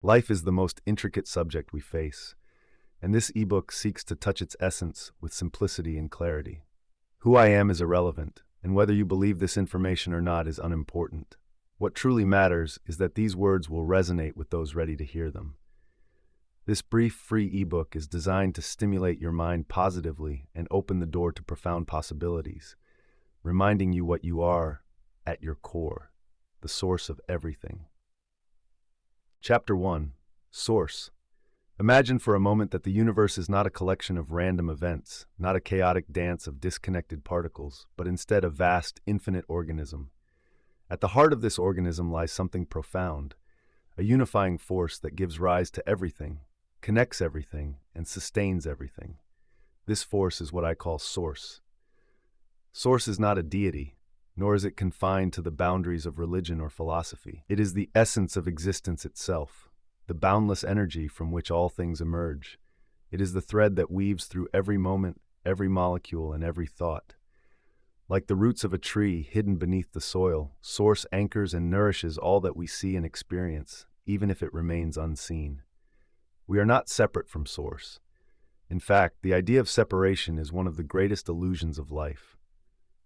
Life is the most intricate subject we face, and this ebook seeks to touch its essence with simplicity and clarity. Who I am is irrelevant, and whether you believe this information or not is unimportant. What truly matters is that these words will resonate with those ready to hear them. This brief, free ebook is designed to stimulate your mind positively and open the door to profound possibilities, reminding you what you are at your core, the source of everything. Chapter 1. Source. Imagine for a moment that the universe is not a collection of random events, not a chaotic dance of disconnected particles, but instead a vast, infinite organism. At the heart of this organism lies something profound, a unifying force that gives rise to everything, connects everything, and sustains everything. This force is what I call Source. Source is not a deity, nor is it confined to the boundaries of religion or philosophy. It is the essence of existence itself, the boundless energy from which all things emerge. It is the thread that weaves through every moment, every molecule, and every thought. Like the roots of a tree hidden beneath the soil, Source anchors and nourishes all that we see and experience, even if it remains unseen. We are not separate from Source. In fact, the idea of separation is one of the greatest illusions of life.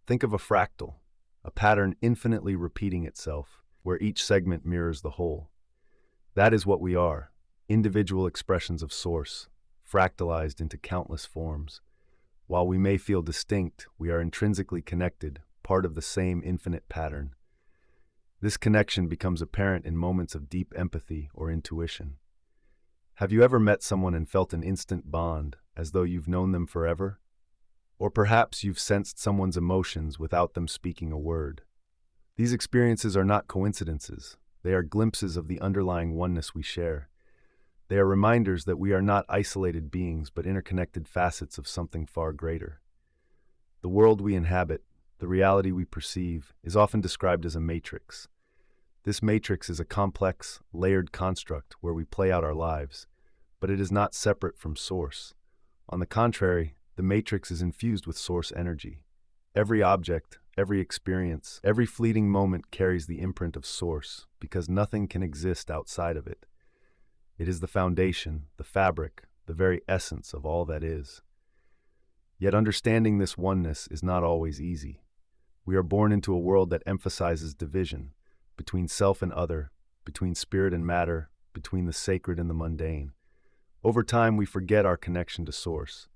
Think of a fractal, a pattern infinitely repeating itself, where each segment mirrors the whole. That is what we are, individual expressions of Source, fractalized into countless forms. While we may feel distinct, we are intrinsically connected, part of the same infinite pattern. This connection becomes apparent in moments of deep empathy or intuition. Have you ever met someone and felt an instant bond, as though you've known them forever? Or perhaps you've sensed someone's emotions without them speaking a word. These experiences are not coincidences. They are glimpses of the underlying oneness we share. They are reminders that we are not isolated beings but interconnected facets of something far greater. The world we inhabit, the reality we perceive, is often described as a matrix. This matrix is a complex, layered construct where we play out our lives, but it is not separate from Source. On the contrary, the matrix is infused with Source energy. Every object, every experience, every fleeting moment carries the imprint of Source because nothing can exist outside of it. It is the foundation, the fabric, the very essence of all that is. Yet understanding this oneness is not always easy. We are born into a world that emphasizes division between self and other, between spirit and matter, between the sacred and the mundane. Over time, we forget our connection to Source.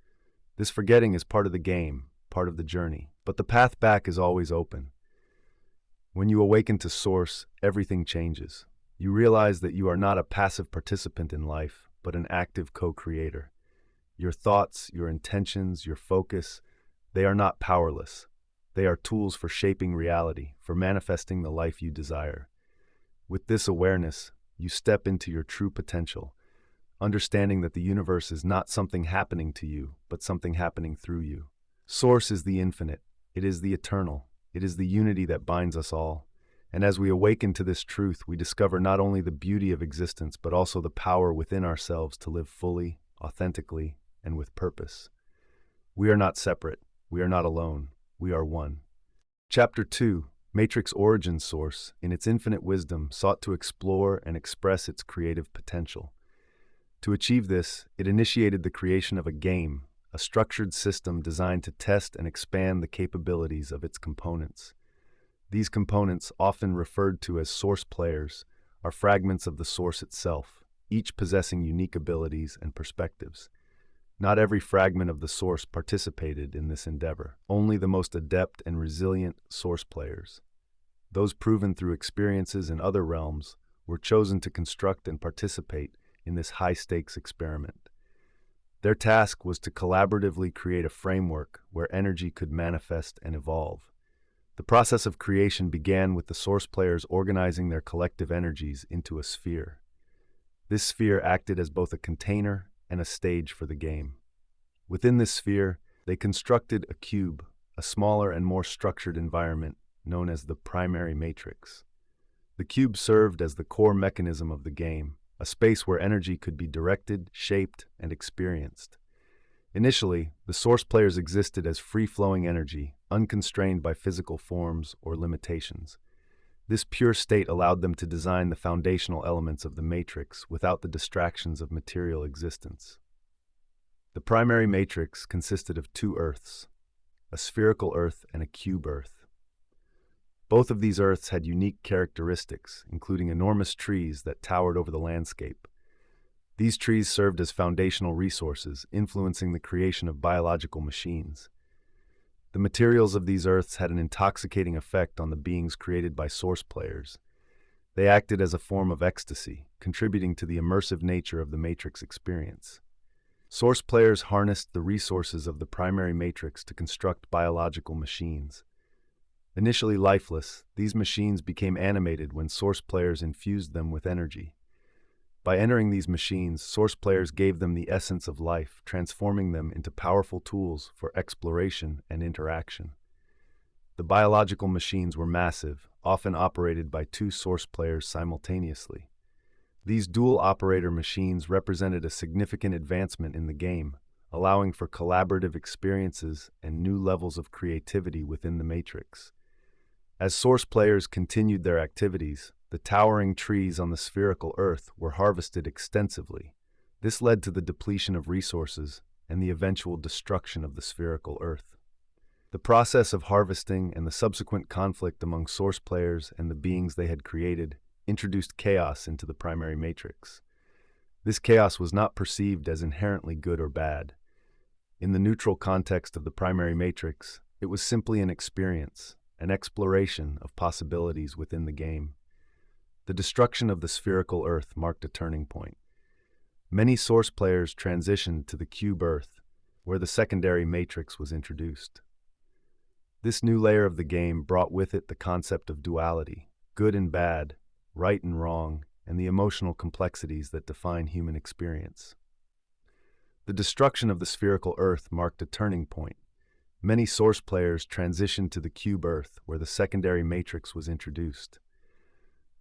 This forgetting is part of the game, part of the journey, but the path back is always open. When you awaken to Source, everything changes. You realize that you are not a passive participant in life, but an active co-creator. Your thoughts, your intentions, your focus, they are not powerless. They are tools for shaping reality, for manifesting the life you desire. With this awareness, you step into your true potential, understanding that the universe is not something happening to you, but something happening through you. Source is the infinite. It is the eternal. It is the unity that binds us all. And as we awaken to this truth, we discover not only the beauty of existence, but also the power within ourselves to live fully, authentically, and with purpose. We are not separate. We are not alone. We are one. Chapter 2, Matrix Origin Source, in its infinite wisdom, sought to explore and express its creative potential. To achieve this, it initiated the creation of a game, a structured system designed to test and expand the capabilities of its components. These components, often referred to as source players, are fragments of the Source itself, each possessing unique abilities and perspectives. Not every fragment of the Source participated in this endeavor. Only the most adept and resilient Source players, those proven through experiences in other realms, were chosen to construct and participate in this high-stakes experiment. Their task was to collaboratively create a framework where energy could manifest and evolve. The process of creation began with the Source players organizing their collective energies into a sphere. This sphere acted as both a container and a stage for the game. Within this sphere, they constructed a cube, a smaller and more structured environment known as the primary matrix. The cube served as the core mechanism of the game, a space where energy could be directed, shaped, and experienced. Initially, the Source players existed as free-flowing energy, unconstrained by physical forms or limitations. This pure state allowed them to design the foundational elements of the matrix without the distractions of material existence. The primary matrix consisted of two Earths, a spherical Earth and a cube Earth. Both of these Earths had unique characteristics, including enormous trees that towered over the landscape. These trees served as foundational resources, influencing the creation of biological machines. The materials of these Earths had an intoxicating effect on the beings created by source players. They acted as a form of ecstasy, contributing to the immersive nature of the Matrix experience. Source players harnessed the resources of the primary matrix to construct biological machines. Initially lifeless, these machines became animated when source players infused them with energy. By entering these machines, source players gave them the essence of life, transforming them into powerful tools for exploration and interaction. The biological machines were massive, often operated by two source players simultaneously. These dual-operator machines represented a significant advancement in the game, allowing for collaborative experiences and new levels of creativity within the Matrix. As source players continued their activities, the towering trees on the spherical Earth were harvested extensively. This led to the depletion of resources and the eventual destruction of the spherical Earth. The process of harvesting and the subsequent conflict among source players and the beings they had created introduced chaos into the primary matrix. This chaos was not perceived as inherently good or bad. In the neutral context of the primary matrix, it was simply an experience, an exploration of possibilities within the game. The destruction of the spherical Earth marked a turning point. Many source players transitioned to the cube Earth, where the secondary matrix was introduced. This new layer of the game brought with it the concept of duality, good and bad, right and wrong, and the emotional complexities that define human experience. The destruction of the spherical Earth marked a turning point. Many source players transitioned to the cube Earth, where the secondary matrix was introduced.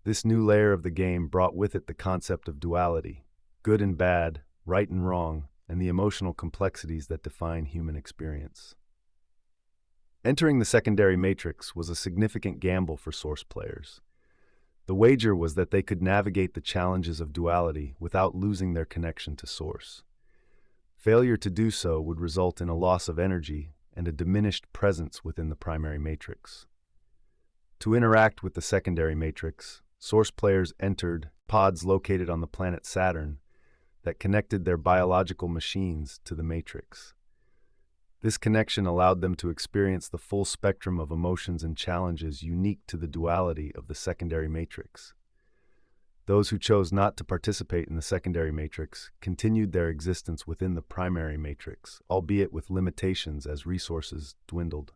This new layer of the game brought with it the concept of duality, good and bad, right and wrong, and the emotional complexities that define human experience. Entering the secondary matrix was a significant gamble for source players. The wager was that they could navigate the challenges of duality without losing their connection to source. Failure to do so would result in a loss of energy and a diminished presence within the primary matrix. To interact with the secondary matrix, source players entered pods located on the planet Saturn that connected their biological machines to the matrix. This connection allowed them to experience the full spectrum of emotions and challenges unique to the duality of the secondary matrix. Those who chose not to participate in the secondary matrix continued their existence within the primary matrix, albeit with limitations as resources dwindled.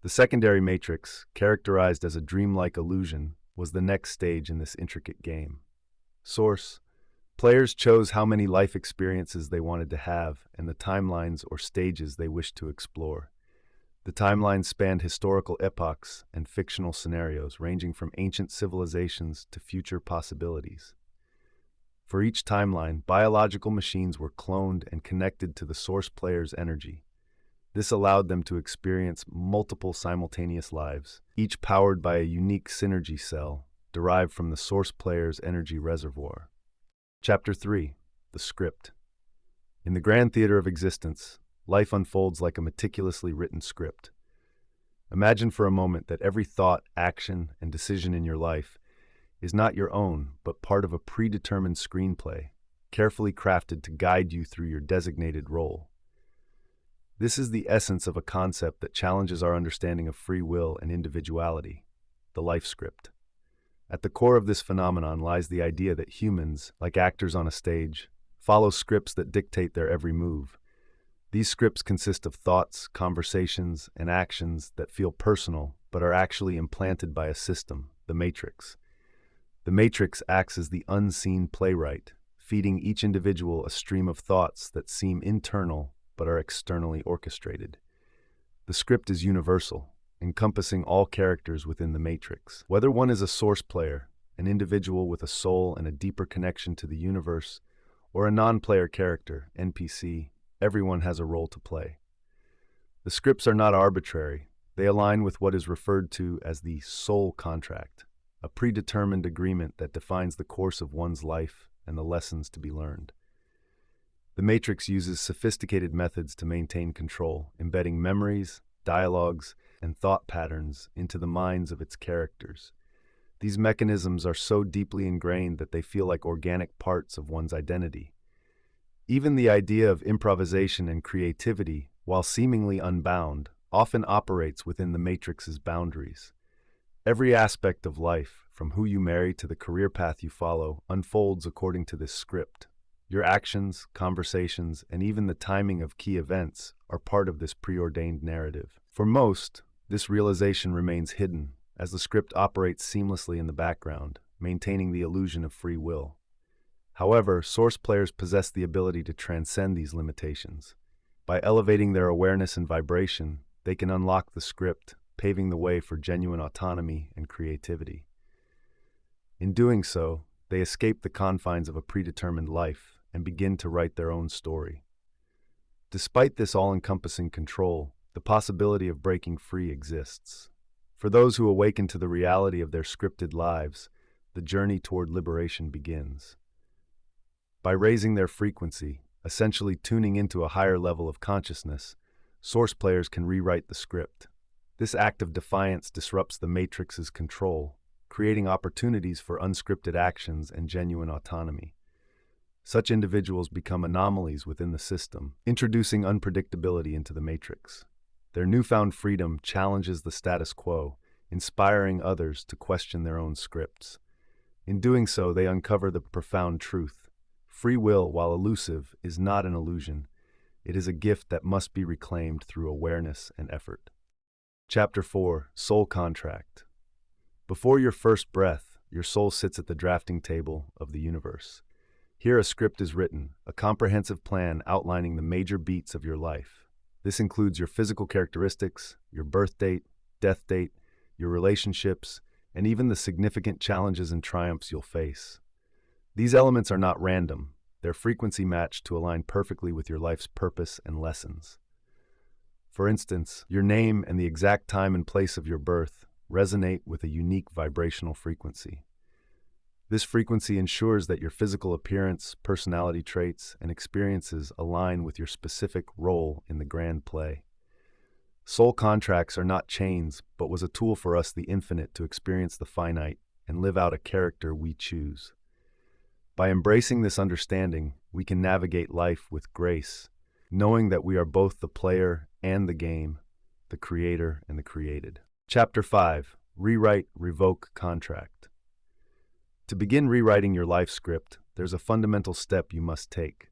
The secondary matrix, characterized as a dreamlike illusion, was the next stage in this intricate game. Source: players chose how many life experiences they wanted to have and the timelines or stages they wished to explore. The timelines spanned historical epochs and fictional scenarios ranging from ancient civilizations to future possibilities. For each timeline, biological machines were cloned and connected to the source player's energy. This allowed them to experience multiple simultaneous lives, each powered by a unique synergy cell derived from the source player's energy reservoir. Chapter 3. The Script. In the grand theater of existence, life unfolds like a meticulously written script. Imagine for a moment that every thought, action, and decision in your life is not your own, but part of a predetermined screenplay, carefully crafted to guide you through your designated role. This is the essence of a concept that challenges our understanding of free will and individuality, the life script. At the core of this phenomenon lies the idea that humans, like actors on a stage, follow scripts that dictate their every move. These scripts consist of thoughts, conversations, and actions that feel personal but are actually implanted by a system, the Matrix. The Matrix acts as the unseen playwright, feeding each individual a stream of thoughts that seem internal but are externally orchestrated. The script is universal, encompassing all characters within the Matrix. Whether one is a source player, an individual with a soul and a deeper connection to the universe, or a non-player character, NPC, everyone has a role to play. The scripts are not arbitrary. They align with what is referred to as the soul contract, a predetermined agreement that defines the course of one's life and the lessons to be learned. The Matrix uses sophisticated methods to maintain control, embedding memories, dialogues, and thought patterns into the minds of its characters. These mechanisms are so deeply ingrained that they feel like organic parts of one's identity. Even the idea of improvisation and creativity, while seemingly unbound, often operates within the Matrix's boundaries. Every aspect of life, from who you marry to the career path you follow, unfolds according to this script. Your actions, conversations, and even the timing of key events are part of this preordained narrative. For most, this realization remains hidden, as the script operates seamlessly in the background, maintaining the illusion of free will. However, Source players possess the ability to transcend these limitations. By elevating their awareness and vibration, they can unlock the script, paving the way for genuine autonomy and creativity. In doing so, they escape the confines of a predetermined life and begin to write their own story. Despite this all-encompassing control, the possibility of breaking free exists. For those who awaken to the reality of their scripted lives, the journey toward liberation begins. By raising their frequency, essentially tuning into a higher level of consciousness, Source players can rewrite the script. This act of defiance disrupts the Matrix's control, creating opportunities for unscripted actions and genuine autonomy. Such individuals become anomalies within the system, introducing unpredictability into the Matrix. Their newfound freedom challenges the status quo, inspiring others to question their own scripts. In doing so, they uncover the profound truth. Free will, while elusive, is not an illusion. It is a gift that must be reclaimed through awareness and effort. Chapter 4: Soul Contract. Before your first breath, your soul sits at the drafting table of the universe. Here a script is written, a comprehensive plan outlining the major beats of your life. This includes your physical characteristics, your birth date, death date, your relationships, and even the significant challenges and triumphs you'll face. These elements are not random. They're frequency matched to align perfectly with your life's purpose and lessons. For instance, your name and the exact time and place of your birth resonate with a unique vibrational frequency. This frequency ensures that your physical appearance, personality traits, and experiences align with your specific role in the grand play. Soul contracts are not chains, but was a tool for us, the infinite, to experience the finite and live out a character we choose. By embracing this understanding, we can navigate life with grace, knowing that we are both the player and the game, the creator and the created. Chapter 5: Rewrite, Revoke Contract. To begin rewriting your life script, there's a fundamental step you must take.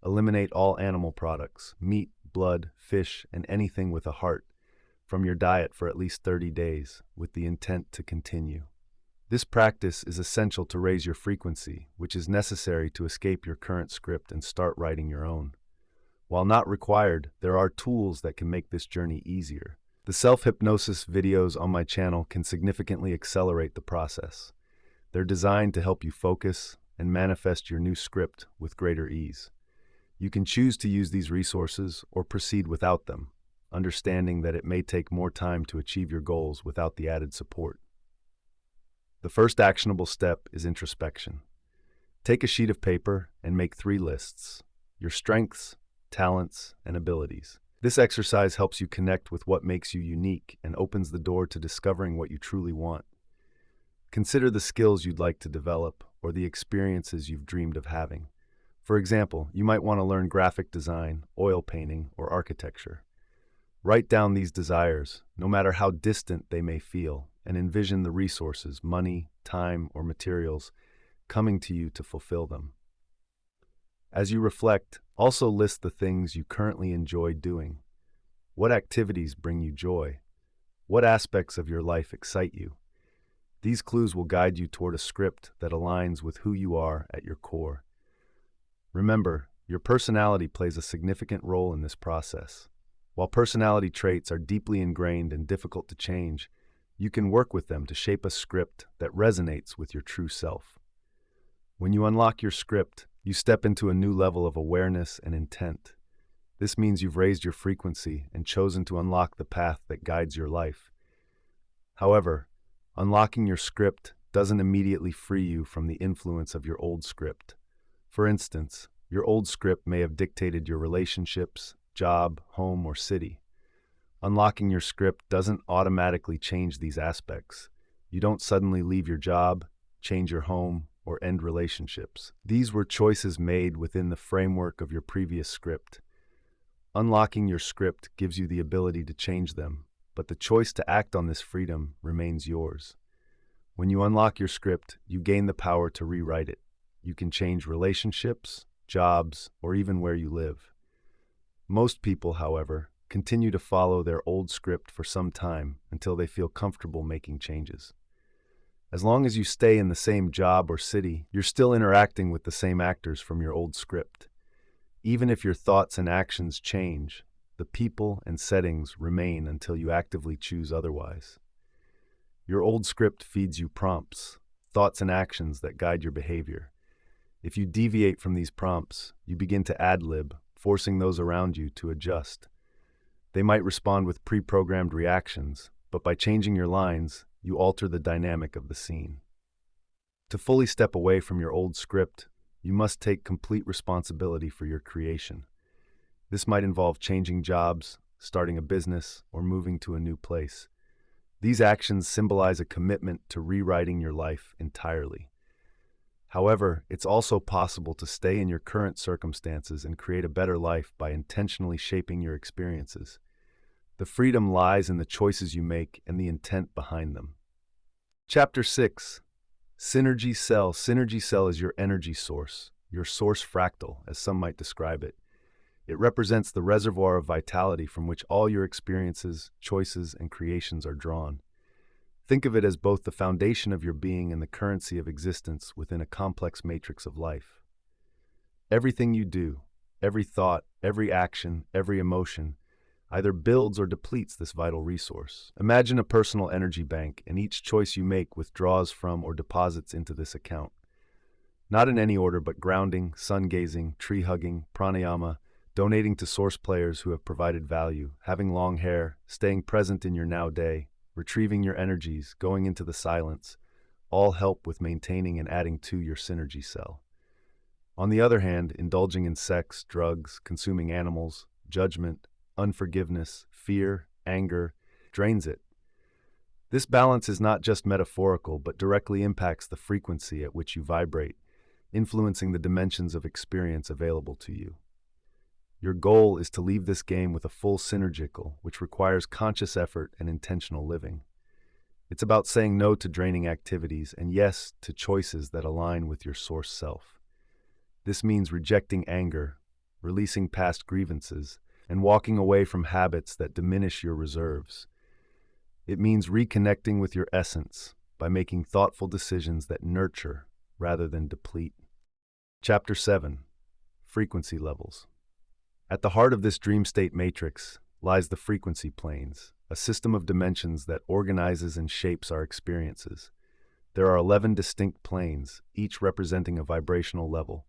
Eliminate all animal products, meat, blood, fish, and anything with a heart, from your diet for at least 30 days, with the intent to continue. This practice is essential to raise your frequency, which is necessary to escape your current script and start writing your own. While not required, there are tools that can make this journey easier. The self-hypnosis videos on my channel can significantly accelerate the process. They're designed to help you focus and manifest your new script with greater ease. You can choose to use these resources or proceed without them, understanding that it may take more time to achieve your goals without the added support. The first actionable step is introspection. Take a sheet of paper and make 3 lists: your strengths, talents, and abilities. This exercise helps you connect with what makes you unique and opens the door to discovering what you truly want. Consider the skills you'd like to develop or the experiences you've dreamed of having. For example, you might want to learn graphic design, oil painting, or architecture. Write down these desires, no matter how distant they may feel, and envision the resources, money, time, or materials, coming to you to fulfill them. As you reflect, also list the things you currently enjoy doing. What activities bring you joy? What aspects of your life excite you? These clues will guide you toward a script that aligns with who you are at your core. Remember, your personality plays a significant role in this process. While personality traits are deeply ingrained and difficult to change, you can work with them to shape a script that resonates with your true self. When you unlock your script, you step into a new level of awareness and intent. This means you've raised your frequency and chosen to unlock the path that guides your life. However, unlocking your script doesn't immediately free you from the influence of your old script. For instance, your old script may have dictated your relationships, job, home, or city. Unlocking your script doesn't automatically change these aspects. You don't suddenly leave your job, change your home, or end relationships. These were choices made within the framework of your previous script. Unlocking your script gives you the ability to change them, but the choice to act on this freedom remains yours. When you unlock your script, you gain the power to rewrite it. You can change relationships, jobs, or even where you live. Most people, however, continue to follow their old script for some time until they feel comfortable making changes. As long as you stay in the same job or city, you're still interacting with the same actors from your old script. Even if your thoughts and actions change, the people and settings remain until you actively choose otherwise. Your old script feeds you prompts, thoughts and actions that guide your behavior. If you deviate from these prompts, you begin to ad-lib, forcing those around you to adjust. They might respond with pre-programmed reactions, but by changing your lines, you alter the dynamic of the scene. To fully step away from your old script, you must take complete responsibility for your creation. This might involve changing jobs, starting a business, or moving to a new place. These actions symbolize a commitment to rewriting your life entirely. However, it's also possible to stay in your current circumstances and create a better life by intentionally shaping your experiences. The freedom lies in the choices you make and the intent behind them. Chapter 6. Synergy Cell. Synergy cell is your energy source, your source fractal, as some might describe it. It represents the reservoir of vitality from which all your experiences, choices, and creations are drawn. Think of it as both the foundation of your being and the currency of existence within a complex matrix of life. Everything you do, every thought, every action, every emotion, either builds or depletes this vital resource. Imagine a personal energy bank, and each choice you make withdraws from or deposits into this account. Not in any order, but grounding, sun-gazing, tree-hugging, pranayama, donating to source players who have provided value, having long hair, staying present in your now day, retrieving your energies, going into the silence, all help with maintaining and adding to your synergy cell. On the other hand, indulging in sex, drugs, consuming animals, judgment, unforgiveness, fear, anger, drains it. This balance is not just metaphorical, but directly impacts the frequency at which you vibrate, influencing the dimensions of experience available to you. Your goal is to leave this game with a full synergical, which requires conscious effort and intentional living. It's about saying no to draining activities and yes to choices that align with your source self. This means rejecting anger, releasing past grievances, and walking away from habits that diminish your reserves. It means reconnecting with your essence by making thoughtful decisions that nurture rather than deplete. Chapter 7. Frequency Levels. At the heart of this dream state matrix lies the frequency planes, a system of dimensions that organizes and shapes our experiences. There are 11 distinct planes, each representing a vibrational level.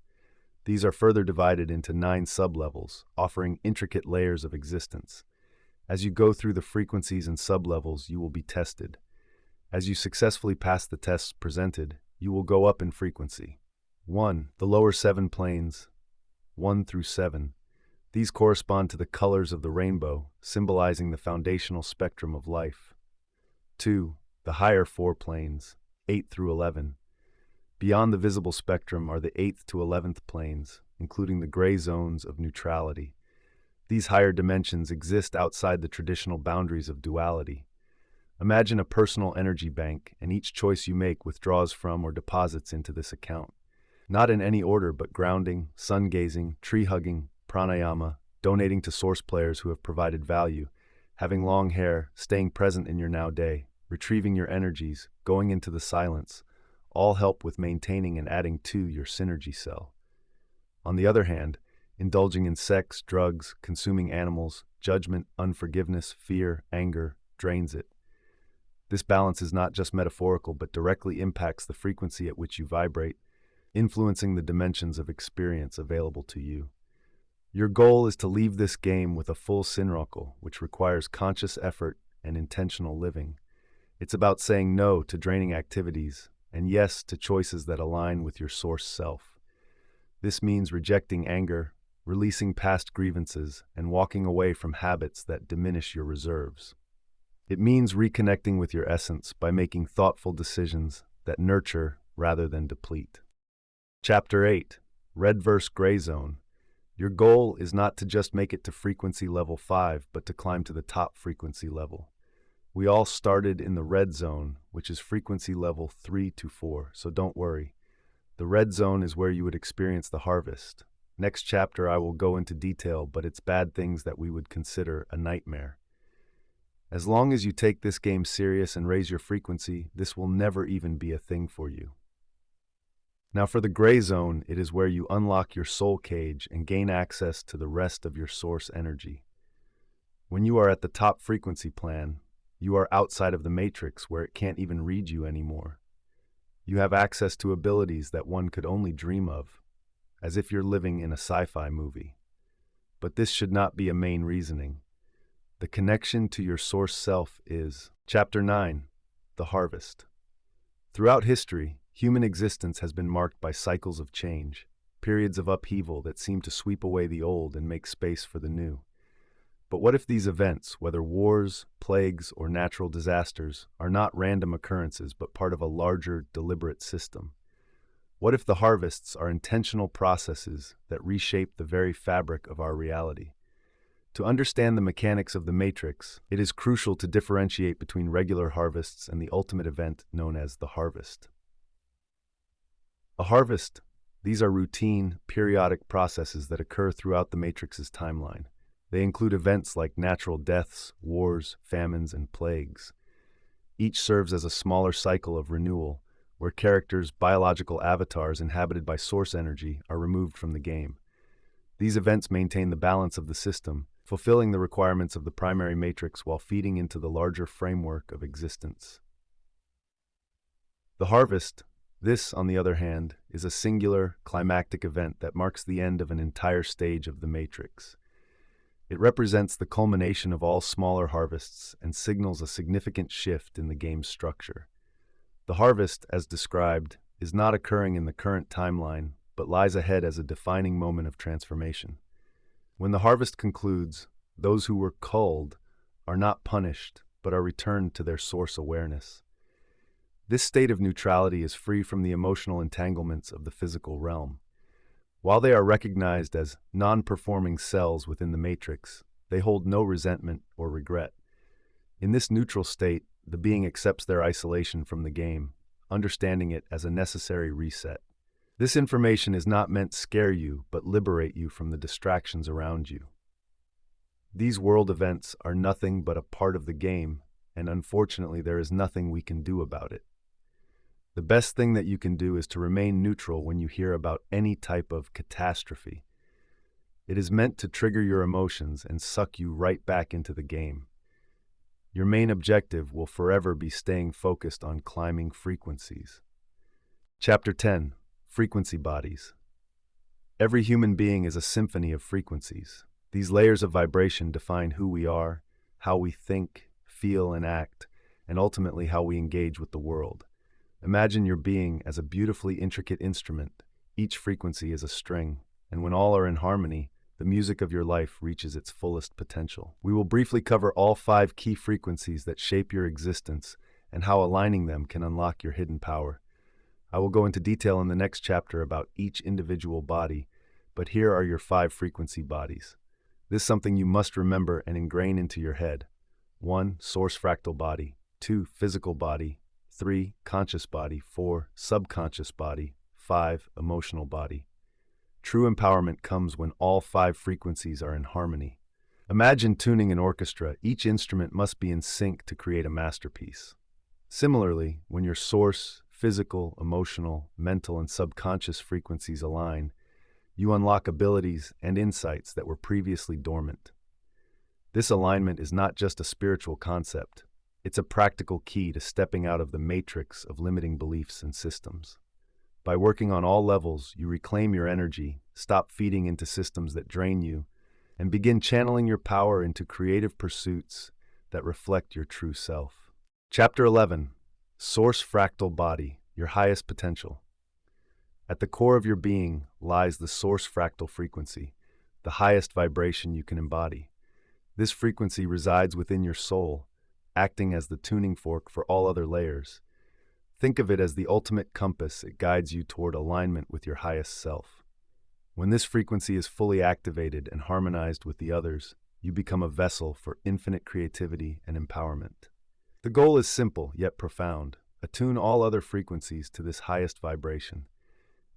These are further divided into 9 sublevels, offering intricate layers of existence. As you go through the frequencies and sublevels, you will be tested. As you successfully pass the tests presented, you will go up in frequency. 1. The lower 7 planes, 1 through 7. These correspond to the colors of the rainbow, symbolizing the foundational spectrum of life. 2. The higher 4 planes, 8 through 11. Beyond the visible spectrum are the 8th to 11th planes, including the gray zones of neutrality. These higher dimensions exist outside the traditional boundaries of duality. Imagine a personal energy bank, and each choice you make withdraws from or deposits into this account. Not in any order, but grounding, sun-gazing, tree-hugging, pranayama, donating to source players who have provided value, having long hair, staying present in your now day, retrieving your energies, going into the silence, all help with maintaining and adding to your synergy cell. On the other hand, indulging in sex, drugs, consuming animals, judgment, unforgiveness, fear, anger, drains it. This balance is not just metaphorical, but directly impacts the frequency at which you vibrate, influencing the dimensions of experience available to you. Your goal is to leave this game with a full sinroku, which requires conscious effort and intentional living. It's about saying no to draining activities and yes to choices that align with your source self. This means rejecting anger, releasing past grievances, and walking away from habits that diminish your reserves. It means reconnecting with your essence by making thoughtful decisions that nurture rather than deplete. Chapter 8. Red vs. Gray Zone. Your goal is not to just make it to frequency level 5, but to climb to the top frequency level. We all started in the red zone, which is frequency level 3 to 4, so don't worry. The red zone is where you would experience the harvest. Next chapter I will go into detail, but it's bad things that we would consider a nightmare. As long as you take this game serious and raise your frequency, this will never even be a thing for you. Now for the gray zone, it is where you unlock your soul cage and gain access to the rest of your source energy. When you are at the top frequency plan, you are outside of the matrix where it can't even read you anymore. You have access to abilities that one could only dream of, as if you're living in a sci-fi movie. But this should not be a main reasoning. The connection to your source self is Chapter 9. The Harvest. Throughout history, human existence has been marked by cycles of change, periods of upheaval that seem to sweep away the old and make space for the new. But what if these events, whether wars, plagues, or natural disasters, are not random occurrences but part of a larger, deliberate system? What if the harvests are intentional processes that reshape the very fabric of our reality? To understand the mechanics of the matrix, it is crucial to differentiate between regular harvests and the ultimate event known as the harvest. A harvest, these are routine, periodic processes that occur throughout the matrix's timeline. They include events like natural deaths, wars, famines, and plagues. Each serves as a smaller cycle of renewal, where characters' biological avatars inhabited by source energy are removed from the game. These events maintain the balance of the system, fulfilling the requirements of the primary matrix while feeding into the larger framework of existence. The harvest, this, on the other hand, is a singular, climactic event that marks the end of an entire stage of the matrix. It represents the culmination of all smaller harvests and signals a significant shift in the game's structure. The harvest, as described, is not occurring in the current timeline, but lies ahead as a defining moment of transformation. When the harvest concludes, those who were culled are not punished, but are returned to their source awareness. This state of neutrality is free from the emotional entanglements of the physical realm. While they are recognized as non-performing cells within the matrix, they hold no resentment or regret. In this neutral state, the being accepts their isolation from the game, understanding it as a necessary reset. This information is not meant to scare you, but liberate you from the distractions around you. These world events are nothing but a part of the game, and unfortunately there is nothing we can do about it. The best thing that you can do is to remain neutral when you hear about any type of catastrophe. It is meant to trigger your emotions and suck you right back into the game. Your main objective will forever be staying focused on climbing frequencies. Chapter 10. Frequency Bodies. Every human being is a symphony of frequencies. These layers of vibration define who we are, how we think, feel, and act, and ultimately how we engage with the world. Imagine your being as a beautifully intricate instrument. Each frequency is a string, and when all are in harmony, the music of your life reaches its fullest potential. We will briefly cover all 5 key frequencies that shape your existence and how aligning them can unlock your hidden power. I will go into detail in the next chapter about each individual body, but here are your 5 frequency bodies. This is something you must remember and ingrain into your head. 1. Source fractal body. 2. Physical body. 3. Conscious body. 4. Subconscious body. 5. Emotional body. True empowerment comes when all 5 frequencies are in harmony. Imagine tuning an orchestra. Each instrument must be in sync to create a masterpiece. Similarly, when your source, physical, emotional, mental, and subconscious frequencies align, you unlock abilities and insights that were previously dormant. This alignment is not just a spiritual concept. It's a practical key to stepping out of the matrix of limiting beliefs and systems. By working on all levels, you reclaim your energy, stop feeding into systems that drain you, and begin channeling your power into creative pursuits that reflect your true self. Chapter 11. Source Fractal Body, Your Highest Potential. At the core of your being lies the source fractal frequency, the highest vibration you can embody. This frequency resides within your soul, acting as the tuning fork for all other layers. Think of it as the ultimate compass. It guides you toward alignment with your highest self. When this frequency is fully activated and harmonized with the others, you become a vessel for infinite creativity and empowerment. The goal is simple yet profound. Attune all other frequencies to this highest vibration.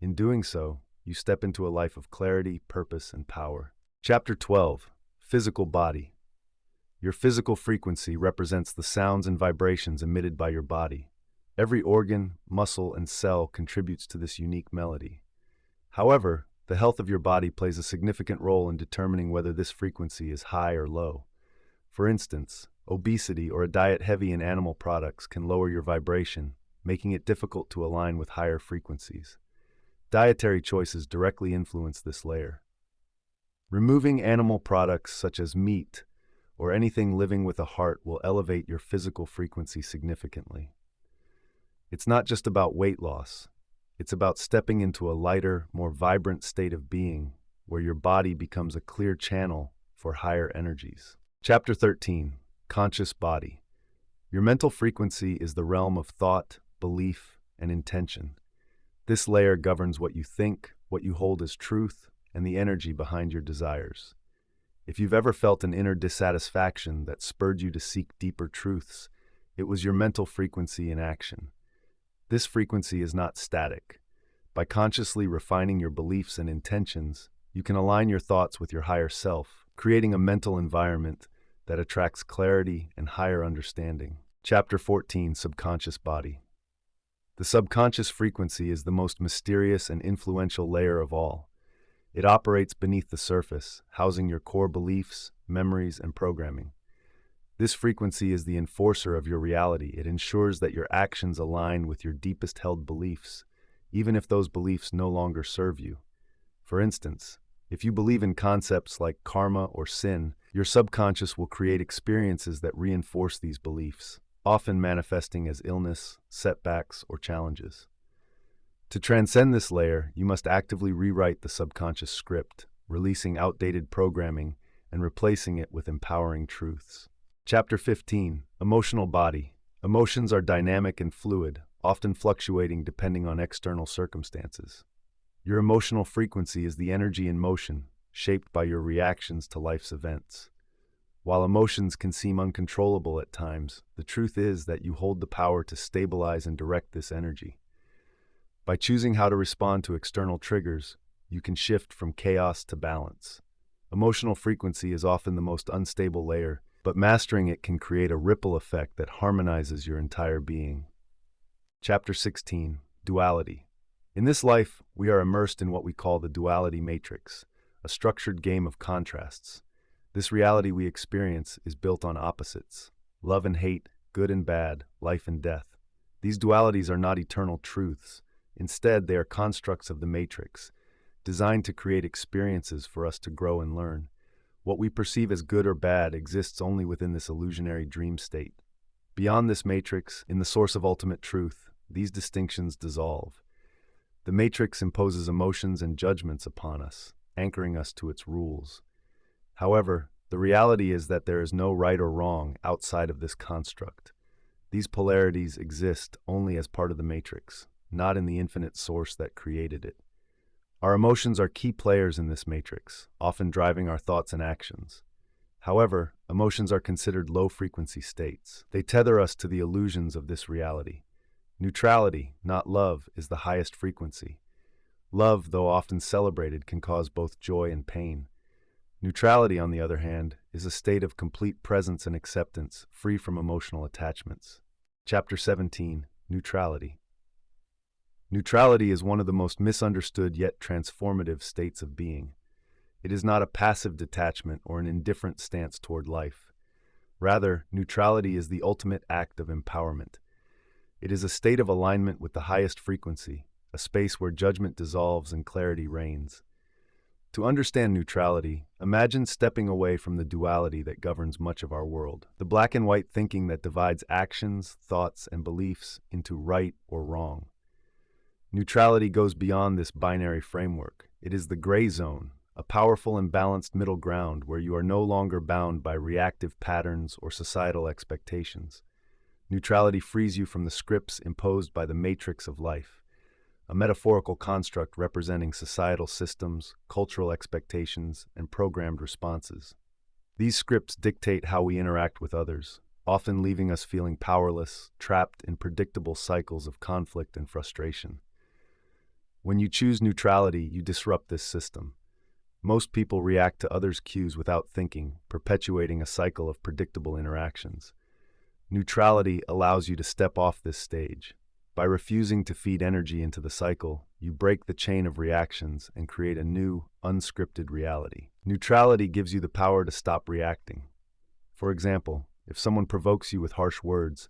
In doing so, you step into a life of clarity, purpose, and power. Chapter 12. Physical Body. Your physical frequency represents the sounds and vibrations emitted by your body. Every organ, muscle, and cell contributes to this unique melody. However, the health of your body plays a significant role in determining whether this frequency is high or low. For instance, obesity or a diet heavy in animal products can lower your vibration, making it difficult to align with higher frequencies. Dietary choices directly influence this layer. Removing animal products such as meat or anything living with a heart will elevate your physical frequency significantly. It's not just about weight loss. It's about stepping into a lighter, more vibrant state of being where your body becomes a clear channel for higher energies. Chapter 13. Conscious Body. Your mental frequency is the realm of thought, belief, and intention. This layer governs what you think, what you hold as truth, and the energy behind your desires. If you've ever felt an inner dissatisfaction that spurred you to seek deeper truths, it was your mental frequency in action. This frequency is not static. By consciously refining your beliefs and intentions, you can align your thoughts with your higher self, creating a mental environment that attracts clarity and higher understanding. Chapter 14. Subconscious Body. The subconscious frequency is the most mysterious and influential layer of all. It operates beneath the surface, housing your core beliefs, memories, and programming. This frequency is the enforcer of your reality. It ensures that your actions align with your deepest held beliefs, even if those beliefs no longer serve you. For instance, if you believe in concepts like karma or sin, your subconscious will create experiences that reinforce these beliefs, often manifesting as illness, setbacks, or challenges. To transcend this layer, you must actively rewrite the subconscious script, releasing outdated programming and replacing it with empowering truths. Chapter 15. Emotional Body. Emotions are dynamic and fluid, often fluctuating depending on external circumstances. Your emotional frequency is the energy in motion, shaped by your reactions to life's events. While emotions can seem uncontrollable at times, the truth is that you hold the power to stabilize and direct this energy. By choosing how to respond to external triggers, you can shift from chaos to balance. Emotional frequency is often the most unstable layer, but mastering it can create a ripple effect that harmonizes your entire being. Chapter 16. Duality. In this life, we are immersed in what we call the duality matrix, a structured game of contrasts. This reality we experience is built on opposites: love and hate, good and bad, life and death. These dualities are not eternal truths. Instead, they are constructs of the matrix, designed to create experiences for us to grow and learn. What we perceive as good or bad exists only within this illusionary dream state. Beyond this matrix, in the source of ultimate truth, these distinctions dissolve. The matrix imposes emotions and judgments upon us, anchoring us to its rules. However, the reality is that there is no right or wrong outside of this construct. These polarities exist only as part of the matrix, not in the infinite source that created it. Our emotions are key players in this matrix, often driving our thoughts and actions. However, emotions are considered low-frequency states. They tether us to the illusions of this reality. Neutrality, not love, is the highest frequency. Love, though often celebrated, can cause both joy and pain. Neutrality, on the other hand, is a state of complete presence and acceptance, free from emotional attachments. Chapter 17. Neutrality. Neutrality is one of the most misunderstood yet transformative states of being. It is not a passive detachment or an indifferent stance toward life. Rather, neutrality is the ultimate act of empowerment. It is a state of alignment with the highest frequency, a space where judgment dissolves and clarity reigns. To understand neutrality, imagine stepping away from the duality that governs much of our world. The black and white thinking that divides actions, thoughts, and beliefs into right or wrong. Neutrality goes beyond this binary framework. It is the gray zone, a powerful and balanced middle ground where you are no longer bound by reactive patterns or societal expectations. Neutrality frees you from the scripts imposed by the matrix of life, a metaphorical construct representing societal systems, cultural expectations, and programmed responses. These scripts dictate how we interact with others, often leaving us feeling powerless, trapped in predictable cycles of conflict and frustration. When you choose neutrality, you disrupt this system. Most people react to others' cues without thinking, perpetuating a cycle of predictable interactions. Neutrality allows you to step off this stage. By refusing to feed energy into the cycle, you break the chain of reactions and create a new, unscripted reality. Neutrality gives you the power to stop reacting. For example, if someone provokes you with harsh words,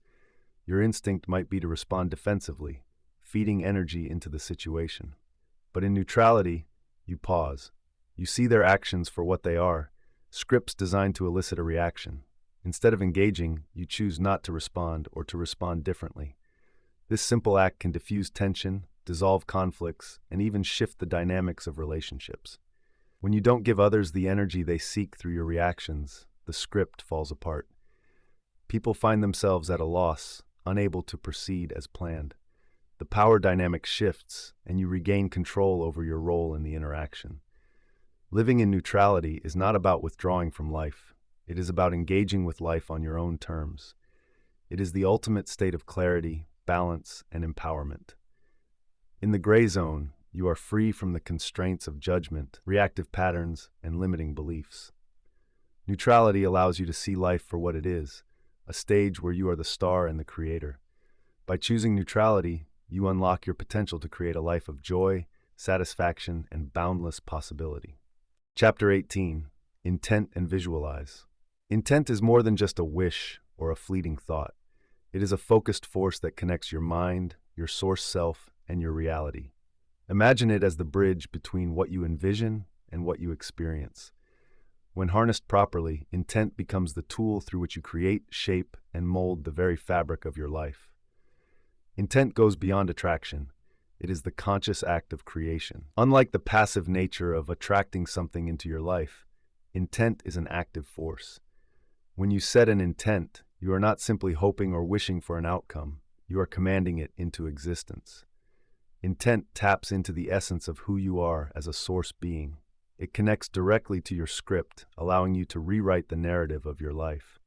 your instinct might be to respond defensively, feeding energy into the situation. But in neutrality, you pause. You see their actions for what they are, scripts designed to elicit a reaction. Instead of engaging, you choose not to respond or to respond differently. This simple act can diffuse tension, dissolve conflicts, and even shift the dynamics of relationships. When you don't give others the energy they seek through your reactions, the script falls apart. People find themselves at a loss, unable to proceed as planned. The power dynamic shifts, and you regain control over your role in the interaction. Living in neutrality is not about withdrawing from life. It is about engaging with life on your own terms. It is the ultimate state of clarity, balance, and empowerment. In the gray zone, you are free from the constraints of judgment, reactive patterns, and limiting beliefs. Neutrality allows you to see life for what it is, a stage where you are the star and the creator. By choosing neutrality, you unlock your potential to create a life of joy, satisfaction, and boundless possibility. Chapter 18. Intent and Visualize. Intent is more than just a wish or a fleeting thought. It is a focused force that connects your mind, your source self, and your reality. Imagine it as the bridge between what you envision and what you experience. When harnessed properly, intent becomes the tool through which you create, shape, and mold the very fabric of your life. Intent goes beyond attraction. It is the conscious act of creation. Unlike the passive nature of attracting something into your life, intent is an active force. When you set an intent, you are not simply hoping or wishing for an outcome. You are commanding it into existence. Intent taps into the essence of who you are as a source being. It connects directly to your script, allowing you to rewrite the narrative of your life.